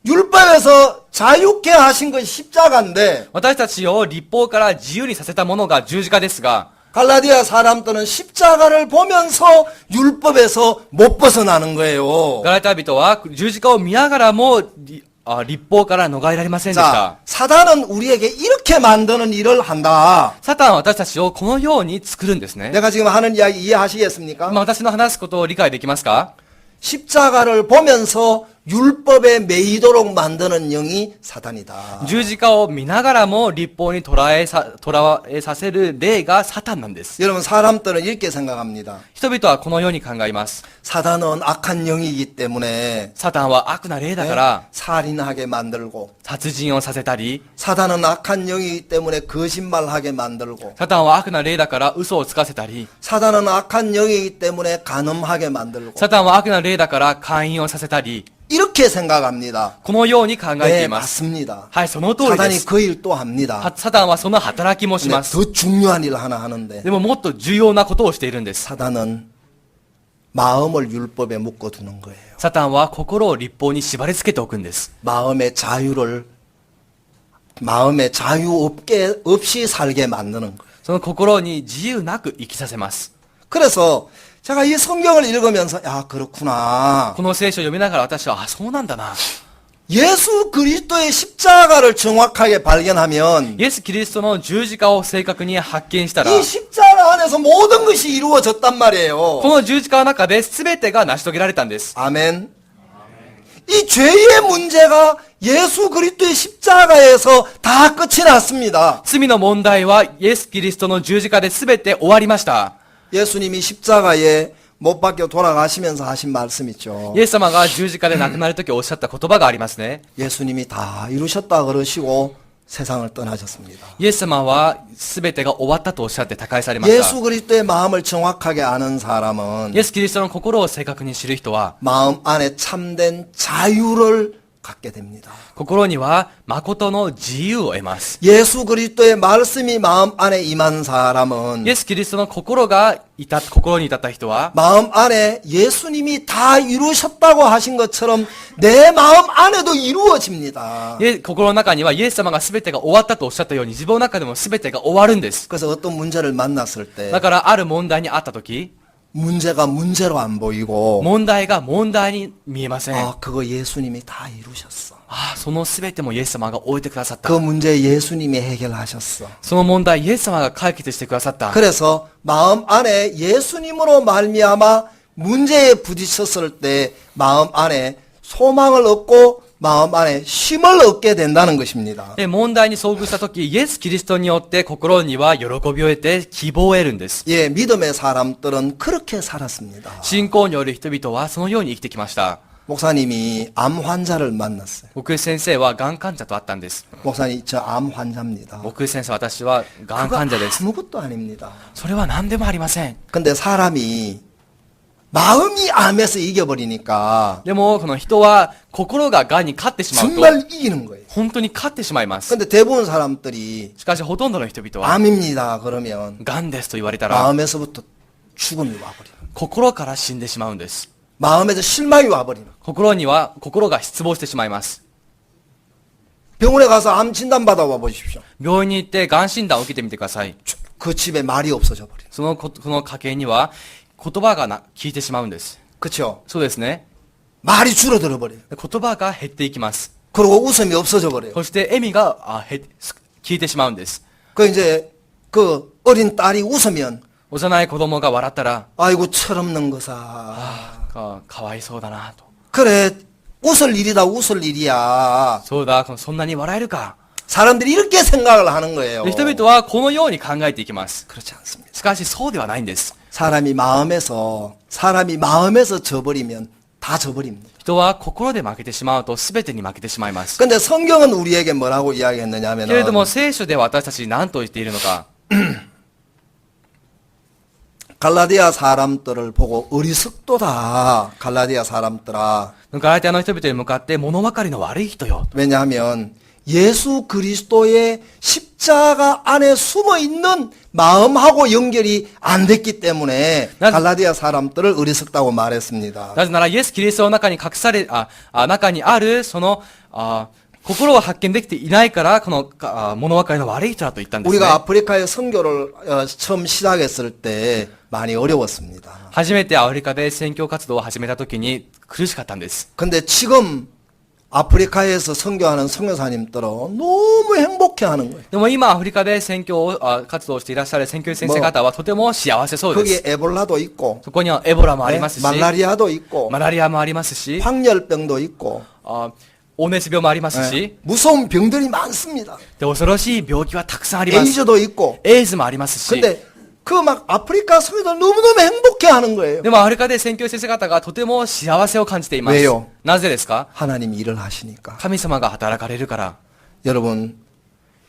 율법에서 자유케 하신 것이 십자가인데 私たちを律法から自由にさせたものが十字架ですが、 갈라디아 사람들은 십자가를 보면서 율법에서 못 벗어나는 거예요. ガラティア人は十字架を見ながらも律法から逃れられませんでし 자, た。 사단은 우리에게 이렇게 만드는 일을 한다. サタンは私たちをこのように作るんですね。 내가 지금 하는 이야기 이해하시겠습니까? 私の話すことを理解できますか？ 십자가를 보면서 율법에 매이도록 만드는 영이 사단이다. 十字架を見ながらも律法にとらわれさせる霊がサタンなんです。 여러분 사람들은 이렇게 생각합니다. 人々はこのように考えます。 사단은 악한 영이기 때문에 サタンは悪な霊だから、 살인하게 만들고 殺人をさせたり、 사단은 악한 영이기 때문에 거짓말하게 만들고 サタンは悪な霊だから嘘をつかせたり、 사단은 악한 영이기 때문에 간음하게 만들고 サタンは悪な霊だから勧誘をさせたり、 이렇게 생각합니다. このように考えて 네, います。 맞습니다. はい、その通りで 사단이 す。 그 일 또 합니다. サタンはその働きもし 근데 ます。 더 중요한 일 하나 하는데 でももっと重要なことをしているんです。 사단은 마음을 율법에 묶어두는 거예요. サタンは心を律法に縛り付けておくんです。 마음의 자유 없이 살게 만드는 거예요. その心に自由なく生きさせます。 그래서 제가 이 성경을 읽으면서 야 그렇구나. この聖書を読みながら私は、そうなんだな。 예수 그리스도의 십자가를 정확하게 발견하면 イエス・キリストの十字架を正確に発見したら、 이 십자가 안에서 모든 것이 이루어졌단 말이에요. この十字架の中で全てが成し遂げられたんです。 아멘. 이 죄의 문제가 예수 그리스도의 십자가에서 다 끝이 났습니다. 罪の問題はイエス・キリストの十字架で全て終わりました。 예수님이 십자가에 못 박혀 돌아가시면서 하신 말씀 있죠. イエス様が十字架で亡くなるときおっしゃった言葉がありますね。 예수님이 다 이루셨다 그러시고 세상을 떠나셨습니다. イエス様は全てが終わったとおっしゃって他界されました。 예수 그리스도의 마음을 정확하게 아는 사람은 イエス・キリストの心を正確に知る人は、 마음 안에 참된 자유를 갖게 됩니다. 心には誠の自由を得ます。 예수 그리스도의 말씀이 마음 안에 임한 사람은 イエス・キリストの心に至った人は、 마음 안에 예수님이 다 이루셨다고 하신 것처럼 내 마음 안에도 이루어집니다. 心の中にはイエス様が全てが終わったとおっしゃったように自分の中でも全てが終わるんです。 그래서 어떤 문제를 만났을 때 だからある問題にあったとき、 문제가 문제로 안 보이고 問題が問題に見えません。 아, 그거 예수님이 다 이루셨어. その全てもイエス様が終えてくださった。 그 문제 예수님이 해결하셨어. その問題イエス様が解決してくださった。 그래서 마음 안에 예수님으로 말미암아 문제에 부딪혔을 때 마음 안에 소망을 얻고 마음 안에 쉼을 얻게 된다는 것입니다. 問題に遭遇したとき、イエス・キリストによって心には喜びを得て希望を得るんです。 예, 믿음의 사람들은 그렇게 살았습니다. 信仰による人々はそのように生きてきました。 목사님이 암 환자를 만났어요. 僕先生はがん患者と会ったんです。 목사님, 저 암 환자입니다. 僕先生、私はがん 그거 患者です。 아무것도 아닙니다. それは何でもありません。 근데 사람이 마음이 암에서 이겨버리니까 でも、この人は心ががんに勝ってしまうと、 정말 이기는 거예요. 本当に勝ってしまいます。 근데 대부분 사람들이 しかし、ほとんどの人々は、 암입니다. 그러면 がんですと言われたら、 마음에서부터 죽음이 와버려요. 心から死んでしまうんです。 마음에서 실망이 와버리는 거예요. 心が失望してしまいます。 병원에 가서 암 진단 받아와 보십시오. 病院に行ってがん診断を受けてみてください。 그 집에 말이 없어져 버려요. その家系には、言葉が聞いてしまうんです。 그렇죠? そうですね。 말이 줄어들어 버려요. 言葉が減っていきます。 그리고 웃음이 없어져 버려요. そして笑みが消えてしまうんです。 그 이제 그 어린 딸이 웃으면 幼い子供が笑ったら、 아이고 철없는 거사. かわいそうだなと。 그래 웃을 일이다 웃을 일이야. そうだ、そんなに笑えるか。 사람들이 이렇게 생각을 하는 거예요. で人々はこのように考えていきます。 그렇지 않습니다. しかしそうではないんです。 사람이 마음에서 져버리면 다 져버립니다. 人は心で負けてしまうと全てに負けてしまいます。 근데 성경은 우리에게 뭐라고 이야기했느냐 けれども 하면 聖書で私たちに何と言っているのか。 갈라디아 사람들을 보고 어리석도다. 갈라디아 사람들아. ガラテヤの人々に向かって物分かりの悪い人よ。 왜냐하면 예수 그리스도의 십자가 안에 숨어 있는 마음하고 연결이 안 됐기 때문에 갈라디아 사람들을 어리석다고 말했습니다. なぜならイエス・キリストの中に中にあるその心を発見できていないからこの物分かりの悪い人だと言ったんですね。 우리가 아프리카에 선교를 처음 시작했을 때 많이 어려웠습니다. 初めてアフリカで宣教活動を始めた時に苦しかったんです。 근데 지금 아프리카에서 선교하는 선교사님들은 너무 행복해하는 거예요. でも今アフリカで宣教活動をしていらっしゃる宣教師先生方はとても幸せそうです。 거기에 에볼라도 있고 そこにはエボラもありますし、 말라리아도 있고 マラリアもありますし、 황열병도 있고 黄熱病もありますし、 무서운 병들이 많습니다. で恐ろしい病気はたくさんあります。 에이즈도 있고 エイズもありますし、 근데 그 막 아프리카 선교들 너무너무 행복해하는 거예요. でもアフリカで宣教師先生方がとても幸せを感じています。 왜요? なぜですか？ 하나님이 일을 하시니까. 神様が働かれるから。 여러분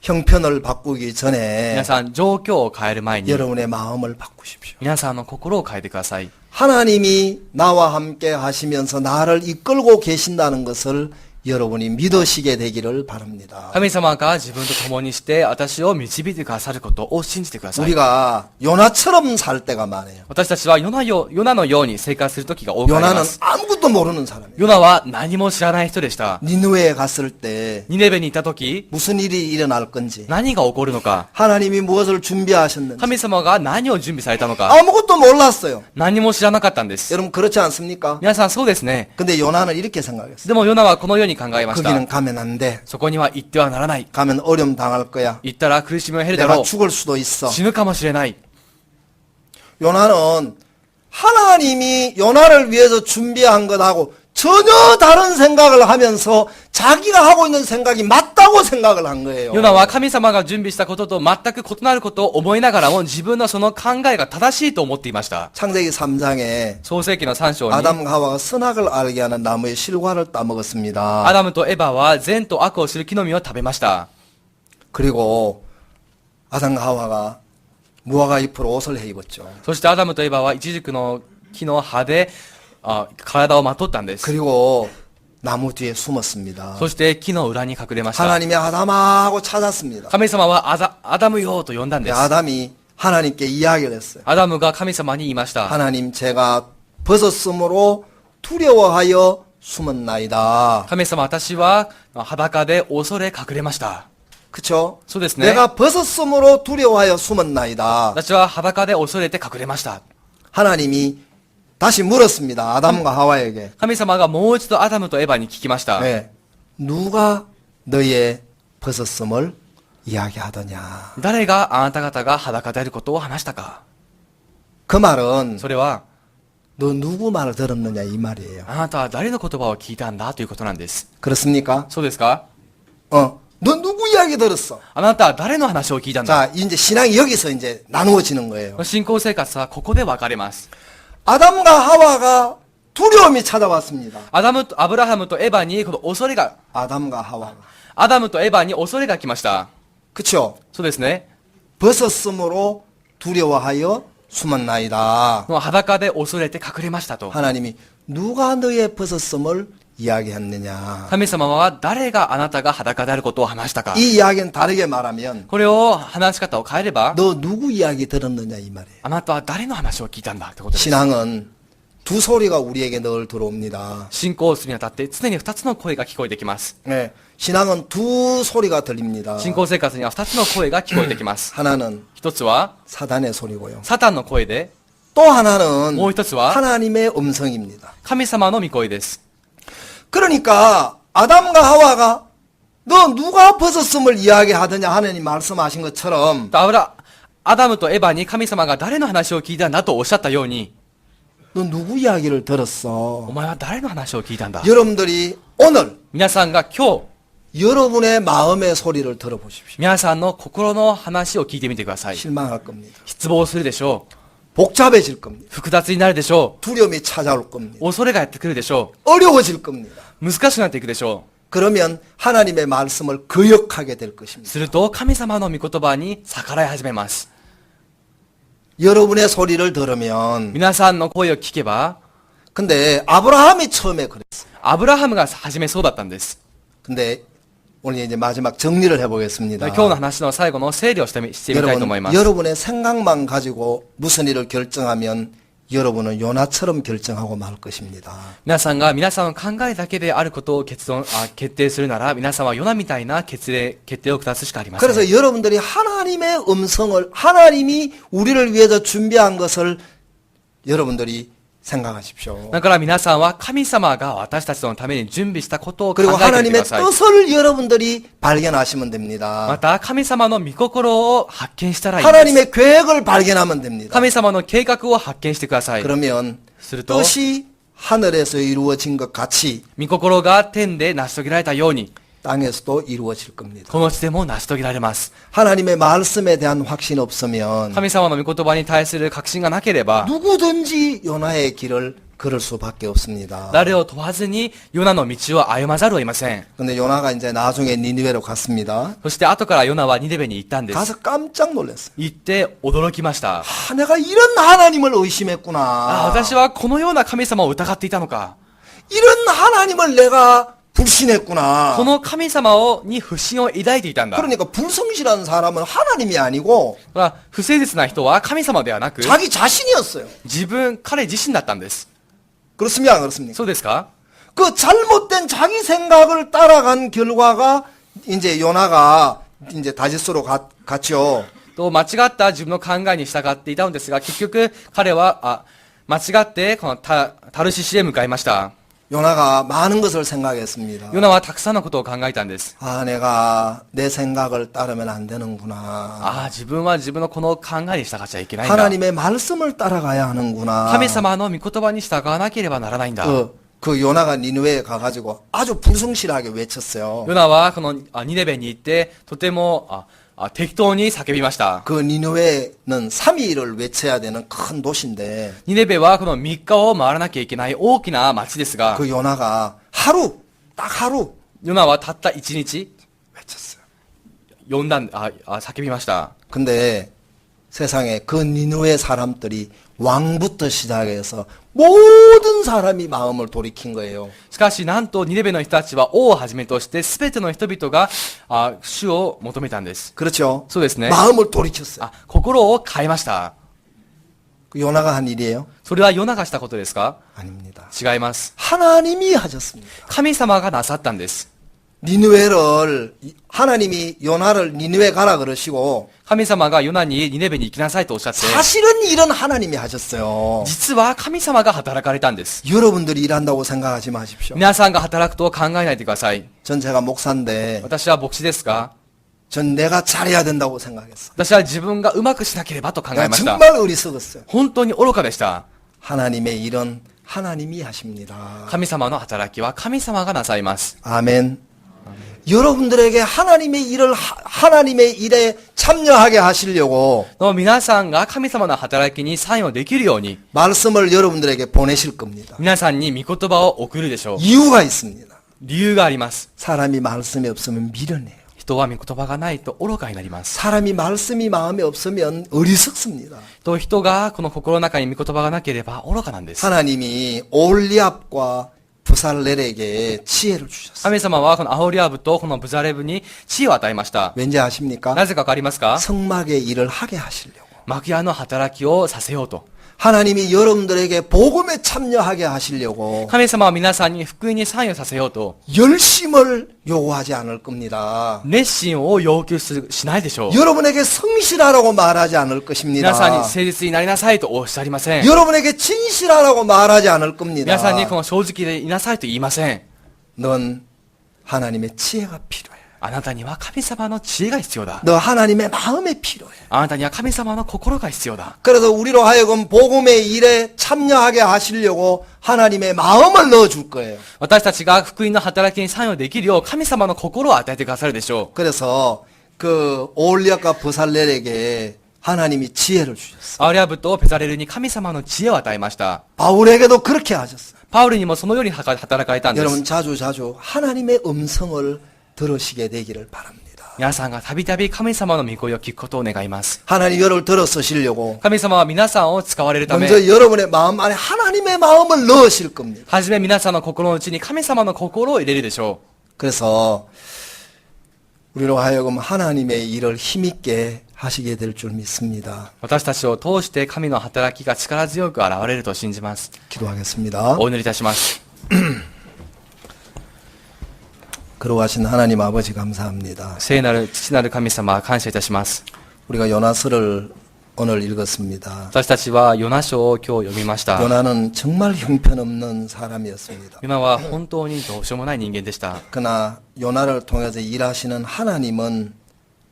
형편을 바꾸기 전에 皆さん状況を変える前に 여러분의 마음을 바꾸십시오. 皆さんの心を変えてください。 하나님이 나와 함께 하시면서 나를 이끌고 계신다는 것을 여러분이 믿으시게 되기를 바랍니다. 神様が自分と共にして私を導いてくださることを信じてください。 우리가 요나처럼 살 때가 많아요. 私たちはヨナのように生活する時が多くあり 요나는 ます。 아무것도 모르는 사람이에요. ヨナは何も知らない人でした。 니느웨에 갔을 때 ニネベに行った時、 무슨 일이 일어날 건지 何が起こるのか、 하나님이 무엇을 준비하셨는지 神様が何を準備されたのか、 아무것도 몰랐어요. 何も知らなかったんです。 여러분 그렇지 않습니까? 皆さんそうですね。 근데 요나는 이렇게 생각했어요. でもヨナはこのように考えまし 거기는 た。 가면 안 돼. そこには行ってはならない。 가면 어려움 당할 거야. 行ったら苦しみを経るだろ 내가 う。 죽을 수도 있어. 死ぬかもしれない。 요나는 하나님이 요나를 위해서 준비한 것하고 전혀 다른 생각을 하면서 자기가 하고 있는 생각이 맞다고 생각을 한 거예요. ヨナは神様が準備したことと全く異なることを思いながらも自分のその考えが正しいと思っていました。 창세기 3장에 創世記の3章に 아담과 하와가 선악을 알게 하는 나무의 실과를 따먹었습니다. アダムとエバは善と悪を知る木の実を食べました。 그리고 아담과 하와가 무화과 잎으로 옷을 해 입었죠. そしてアダムとエバはイチジクの木の葉で体をまとったんです。 그리고 나무 뒤에 숨었습니다. そして木の裏に隠れました。 하나님이 아담하고 찾았습니다. 神様はアダムよと呼んだんです。 아담이 하나님께 이야기를 했어요. アダムが神様に言いました。 하나님 제가 벗었으므로 두려워하여 숨었나이다. 神様、私は裸で恐れ隠れました。 그쵸? そうですね。 내가 벗었으므로 두려워하여 숨었나이다. 私は裸で恐れて隠れました。 하나님이 다시 물었습니다. 아담과 하와에게. 神様がもう一度アダムとエバに聞きました。 네. 누가 너의 벗었음을 이야기하더냐. 誰があなた方が裸であることを話したか。 그 말은 それは、 너 누구 말을 들었느냐 이 말이에요. あなたは誰の言葉を聞いたんだということなんです。 그렇습니까? そうですか？ 너 누구 이야기 들었어? あなたは誰の話を聞いたんだ？ 자, 이제 신앙이 여기서 이제 나누어지는 거예요. 信仰生活はここで分かれます。 아담과 하와가 두려움이 찾아왔습니다. アブラハムとエバにこの恐れが、 아담과 하와가. アダムとエバに恐れが来ました。 그쵸? そうですね。 벗었으므로 두려워하여 숨었나이다. この裸で恐れて隠れましたと。 하나님이 누가 너의 벗었음을 이야기했느냐. 神様は誰があなたが裸であることを話したか。 이 이야기는 다르게 말하면 これを話し方を変えれば、 너 누구 이야기 들었느냐 이 말이에요. あなたは誰の話を聞いたんだってことです。 신앙은 두 소리가 우리에게 늘 들어옵니다. 信仰をするにあたって常に二つの声が聞こえてきます。 네, 신앙은 두 소리가 들립니다. 信仰生活には二つの声が聞こえてきます。 하나는 一つは 사단의 소리고요. サタンの声で、 또 하나는 もう一つは 하나님의 음성입니다. 神様の御声です。 그러니까 아담과 하와가 너 누가 벗었음을 이야기하더냐 하나님 말씀하신 것처럼 アダムとエバに神様が誰の話を聞いたんだとおっしゃったように、 너 누구 이야기를 お 들었어? 前は誰の話を聞いたんだ。 여러분들이 오늘 皆さんが今日、 여러분의 마음의 소리를 들어보십시오. 皆さんの心の話を聞いてみてください。 실망할 겁니다. 失望するでしょう。 복잡해질 겁니다. 複雑になるでしょ 두려움이 찾아올 겁니다. う。恐れがやってくるでしょ 어려워질 겁니다. う。難しくなっていくでしょ 그러면 하나님의 말씀을 거역하게 될 う。 것입니다. すると神様の御言葉に逆らい始めます。 여러분의 소리를 들으면 皆さんの声を聞けば、 근데 아브라함이 처음에 그랬어요. アブラハムが初めそうだったんです。 근데 오늘 이제 마지막 정리를 해보겠습니다. 今日の話の最後の整理をしてみたいと思います。 여러분의 생각만 가지고 무슨 일을 결정하면 여러분은 요나처럼 결정하고 말 것입니다. 皆さんが皆さんの考えだけであることを決定するなら、皆さんはヨナみたいな決定を下すしかありません。 그래서 여러분들이 하나님의 음성을 하나님이 우리를 위해서 준비한 것을 여러분들이 생각하십시오. だから皆さんは神様が私たちのために準備したことを考 그리고 えてみてく 하나님의 ださい。 뜻을 여러분들이 발견하시면 ま 됩니다. た神様の御心を発見したらいいんです。 하나님의 계획을 발견하면 됩니다. 神様の計画を発見してください。 그러면 すると、 뜻이 하늘에서 이루어진 것 같이 御心が天で成し遂げられたように、 땅에서도 이루어질 겁니다. この地でも成し遂げられます。 하나님의 말씀에 대한 확신이 없으면 神様の御言葉に対する確信がなければ、 누구든지 요나의 길을 걸을 수밖에 없습니다. 誰を問わずにヨナの道を歩まざるを得ません。 근데 요나가 이제 나중에 니느웨로 갔습니다. そして後からヨナはニネベに行ったんです。 가서 깜짝 놀랐어요. 行って驚きました。 아, 내가 이런 하나님을 あ、 의심했구나. 私はこのような神様を疑っていたのか。 이런 하나님을 내가 불신했구나. この神様に不信を抱いていたんだ。 그러니까 불성실한 사람은 하나님이 아니고 だから不誠実な人は神様ではなく、 자기 자신이었어요. 彼自身だったんです。 그렇습니까? 안 그렇습니까? そうですか？ 그 잘못된 자기 생각을 따라간 결과가 이제 요나가 이제 다시스로 갔죠. と間違った自分の考えに従っていたのですが、結局彼は間違ってこのタルシシへ向かいました。 요나가 많은 것을 생각했습니다. ヨナはたくさんのことを考えたんです。 아, 내가 내 생각을 따르면 안 되는구나. ああ、自分は自分のこの考えに従っちゃいけないんだ。 하나님의 말씀을 따라가야 하는구나. 神様の御言葉に従わなければならないんだ。그 요나가 니느웨에 가가지고 아주 불성실하게 외쳤어요. ヨナはこのニネベに行って、とても適当に叫びました。 그 니느웨는 3일을 외쳐야 되는 큰 도시인데 ニネベはこの3日を回らなきゃいけない大きな町ですが、 그 요나가 딱 하루 ヨナはたった1日 외쳤어요. 呼んだん、叫びました。 근데 세상에 그 니느웨 사람들이 왕부터 시작해서 모든 사람이 마음을 돌이킨 거예요. しかし、なんとニネベの人たちは王をはじめとして全ての人々が主を求めたんです。 그렇죠? そうですね。 마음을 돌이켰어요. 心を変えました。 그 요나가 한 일이에요? それはヨナがしたことですか？ 아닙니다. 違います。 하나님이 하셨습니다. 神様がなさったんです。 니느웨를 하나님이 요나를 니느웨 가라 그러시고 神様がヨナにニネベに行きなさいとおっしゃって、 사실은 일은 하나님이 하셨어요. 実は神様が働かれたんです。 여러분들이 일한다고 생각하지 마십시오. 皆さんが働くと考えないでください。 전 제가 목사인데 私は牧師ですが、 전 내가 잘해야 된다고 생각했어. 私は自分がうまくしなければと考え 내가 ました。 정말 어리석었어요. 本当に愚かでした。 하나님의 일은 하나님이 하십니다. 神様の働きは神様がなさいます。 아멘. 여러분들에게 하나님의 일에 참여하게 하시려고 の皆さんが神様の働きに参与できるように、 말씀을 여러분들에게 보내실 겁니다. 皆さんに御言葉を送るでしょう。 이유가 있습니다. 理由があります。 사람이 말씀이 없으면 미련해요. 人は御言葉がないと愚かになります。 사람이 말씀이 마음에 없으면 어리석습니다. と人がこの心の中に御言葉がなければ愚かなんです。 하나님이 올리압과 부살렐에게 지혜를 주셨어요. 神様はこのアホリアブとこのブザレブに知恵を与えました。 왠지 아십니까? なぜかわかりますか？ 성막의 일을 하게 하시려고. 幕屋の働きをさせようと。 하나님이 여러분들에게 복음에 참여하게 하시려고 神様は皆さんに福音に参与させようと、 열심을 요구하지 않을 겁니다. 熱心を要求しないでしょう。 여러분에게 성실하라고 말하지 않을 皆さんに 것입니다. 誠実になりなさいとおっしゃりません。 여러분에게 진실하라고 말하지 않을 겁니다. 皆さんにこの正直でいなさいと言いません。 넌 하나님의 지혜가 필요해. あなたには神様の知恵が必要だ。 너 하나님의 마음이 필요해. あなたには神様の心が必要だ。 그래서 우리로 하여금 복음의 일에 참여하게 하시려고 하나님의 마음을 넣어줄 거예요. 私たちが福音の働きに参与できるよう神様の心を与えてくださるでしょ 그래서 그 올리압과 부살렐에게 하나님이 지혜를 주셨어요. う。アオリアブとペザレルに神様の知恵を与えました。 바울에게도 그렇게 하셨어요. パウルにもそのように働かれたんです。 여러분 자주 하나님의 음성을 들으시게 되기를 바랍니다. 皆さんがたびたび神様の御声を聞くことを願います。 하나님 여러분을 들어 쓰시려고 神様は皆さんを使われるため、 먼저 여러분의 마음 안에 하나님의 마음을 넣으실 겁니다. はじめ皆さんの心の内に神様の心を入れるでしょ 그래서 우리로 하여금 하나님의 일을 힘있게 하시게 될 줄 믿습니다. う。私たちを通して神の働きが力強く現れると信じます。 기도하겠습니다. お祈りいたします。 거룩하신 하나님 아버지 감사합니다. 聖なる父なる神様、感謝いたします。 우리가 요나서를 오늘 읽었습니다. 私たちはヨナ書を今日読みました。 요나는 정말 형편없는 사람이었습니다. ヨナは本当にどうしようもない人間でした。 그러나 요나를 통해서 일하시는 하나님은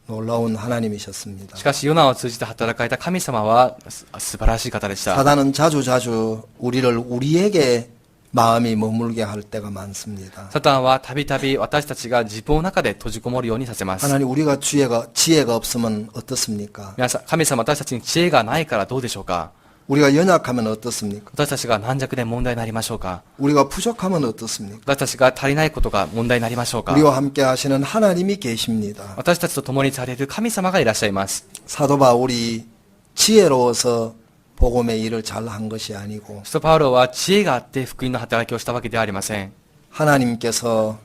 놀라운 하나님이셨습니다. しかしヨナを通じて働かれた神様は素晴らしい方でした。 사단은 자주 우리를 우리에게 마음이 머물게 할 때가 많습니다. サタンはたびたび私たちが自分の中で閉じこもるようにさせます。 하나님 우리가 지혜가 없으면 어떻습니까? 皆さん、神様私たちに知恵がないからどうでしょうか？ 우리가 연약하면 어떻습니까? 私たちが軟弱で問題になりましょうか？ 우리가 부족하면 어떻습니까? 私たちが足りないことが問題になりましょうか？ 우리와 함께 하시는 하나님이 계십니다. 私たちと共にされる神様がいらっしゃいます。 사도 바울이 지혜로워서 복음의 일을 잘한 것이 아니고 使徒パウロは知恵があって福音の働きをしたわけではありません。 하나님께서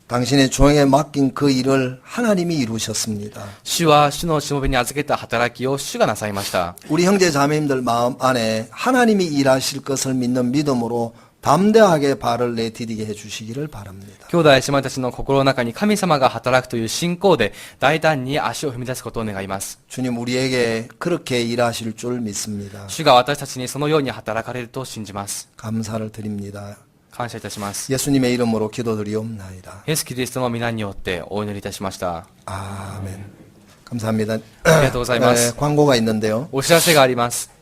당신의 종에게 맡긴 그 일을 하나님이 이루셨습니다. 主は主のしもべに預けた働きを主がなさいました。 우리 형제 자매님들 마음 안에 하나님이 일하실 것을 믿는 믿음으로 담대하게 발을 내디디게 해주시기를 바랍니다. 兄弟姉妹たちの心の中に神様が働くという信仰で大胆に足を踏み出すことを願います。 주님 우리에게 그렇게 일하실 줄 믿습니다. 主が私たちにそのように働かれると信じます。 감사를 드립니다. 感謝いたします。 예수님의 이름으로 기도드리옵나이다. イエス・キリストの皆によってお祈りいたしました。 아멘. 감사합니다. ありがとうございます。 광고가 있는데요. お知らせがあります。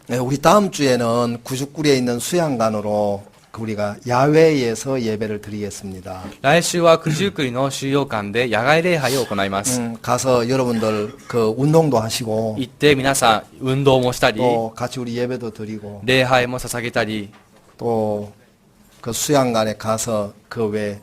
우리 다음 주에는 구죽구리에 있는 수양관으로 우리가 야외에서 예배를 드리겠습니다. 来週は九十九里の収容館で野外礼拝を行います。 가서 여러분들 그 운동도 하시고 行って皆さん運動もしたり、 또 같이 우리 예배도 드리고 礼拝も捧げたり、 또 그 수양관에 가서 그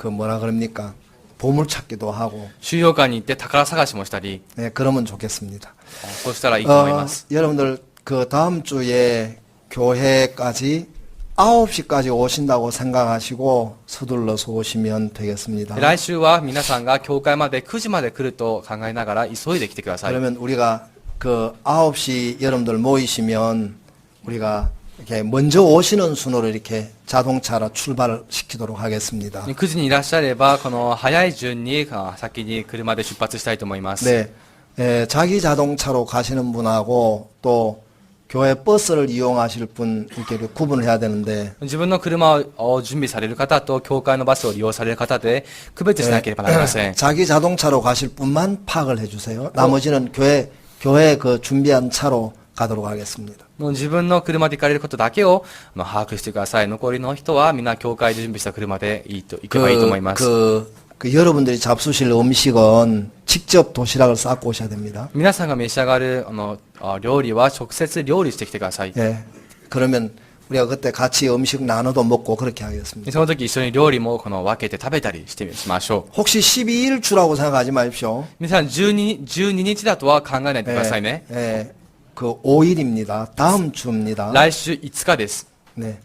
뭐라 그럽니까? 보물 찾기도 하고 収容館に行って宝探しもしたり、 네, 그러면 좋겠습니다. そうしたらいいと思います。 여러분들 그 다음 주에 교회까지 9시까지 오신다고 생각하시고 서둘러서 오시면 되겠습니다. 来週は皆さんが教会まで9時まで来ると考えながら急いで来てください。 그러면 우리가 그 9시 여러분들 모이시면 우리가 이렇게 먼저 오시는 순으로 이렇게 자동차로 출발을 시키도록 하겠습니다. 9時にいらっしゃれば、この早い順に先に車で出発したいと思います。 네, 자기 자동차로 가시는 분하고 또 교회 버스를 이용하실 분 이렇게 구분을 해야 되는데 自分の車を準備される方と教会のバスを利用される方で区別しなければなりません。 자기 자동차로 가실 분만 파악을 해주세요. 나머지는 교회 그 준비한 차로 가도록 하겠습니다. 自分の車で行かれることだけを把握してください。残りの人はみんな教会で準備した車で行けばいいと思います。 그 여러분들이 잡수실 음식은 직접 도시락을 싸고 오셔야 됩니다. 皆さんが召し上がる料理は直接料理してきてください。 예. 그러면 우리가 그때 같이 음식 나눠도 먹고 그렇게 하겠습니다. その時一緒に料理も分けて食べたりしましょう。 혹시 12일 주라고 생각하지 마십시오. 皆さん12日だとは考えないでくださいね。 예. 그 5일입니다. 다음 주입니다. 来週5日です。 네.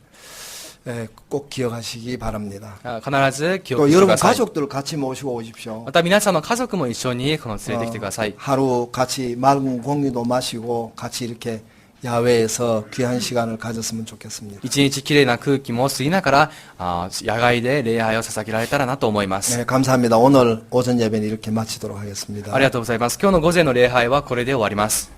예, 꼭 기억하시기 바랍니다. 必ず記 또 憶してく 여러분 ださい。 가족들 같이 모시고 오십시오. また皆さんの家族も一緒に連れてきてください。 하루 같이 맑은 공기도 마시고 같이 이렇게 야외에서 귀한 시간을 가졌으면 좋겠습니다. 一日きれいな空気も吸いながら野外で礼拝を捧げられたらなと思います。 네, 감사합니다. 오늘 오전 예배는 이렇게 마치도록 하겠습니다. ありがとうございます。今日の午前の礼拝はこれで終わります。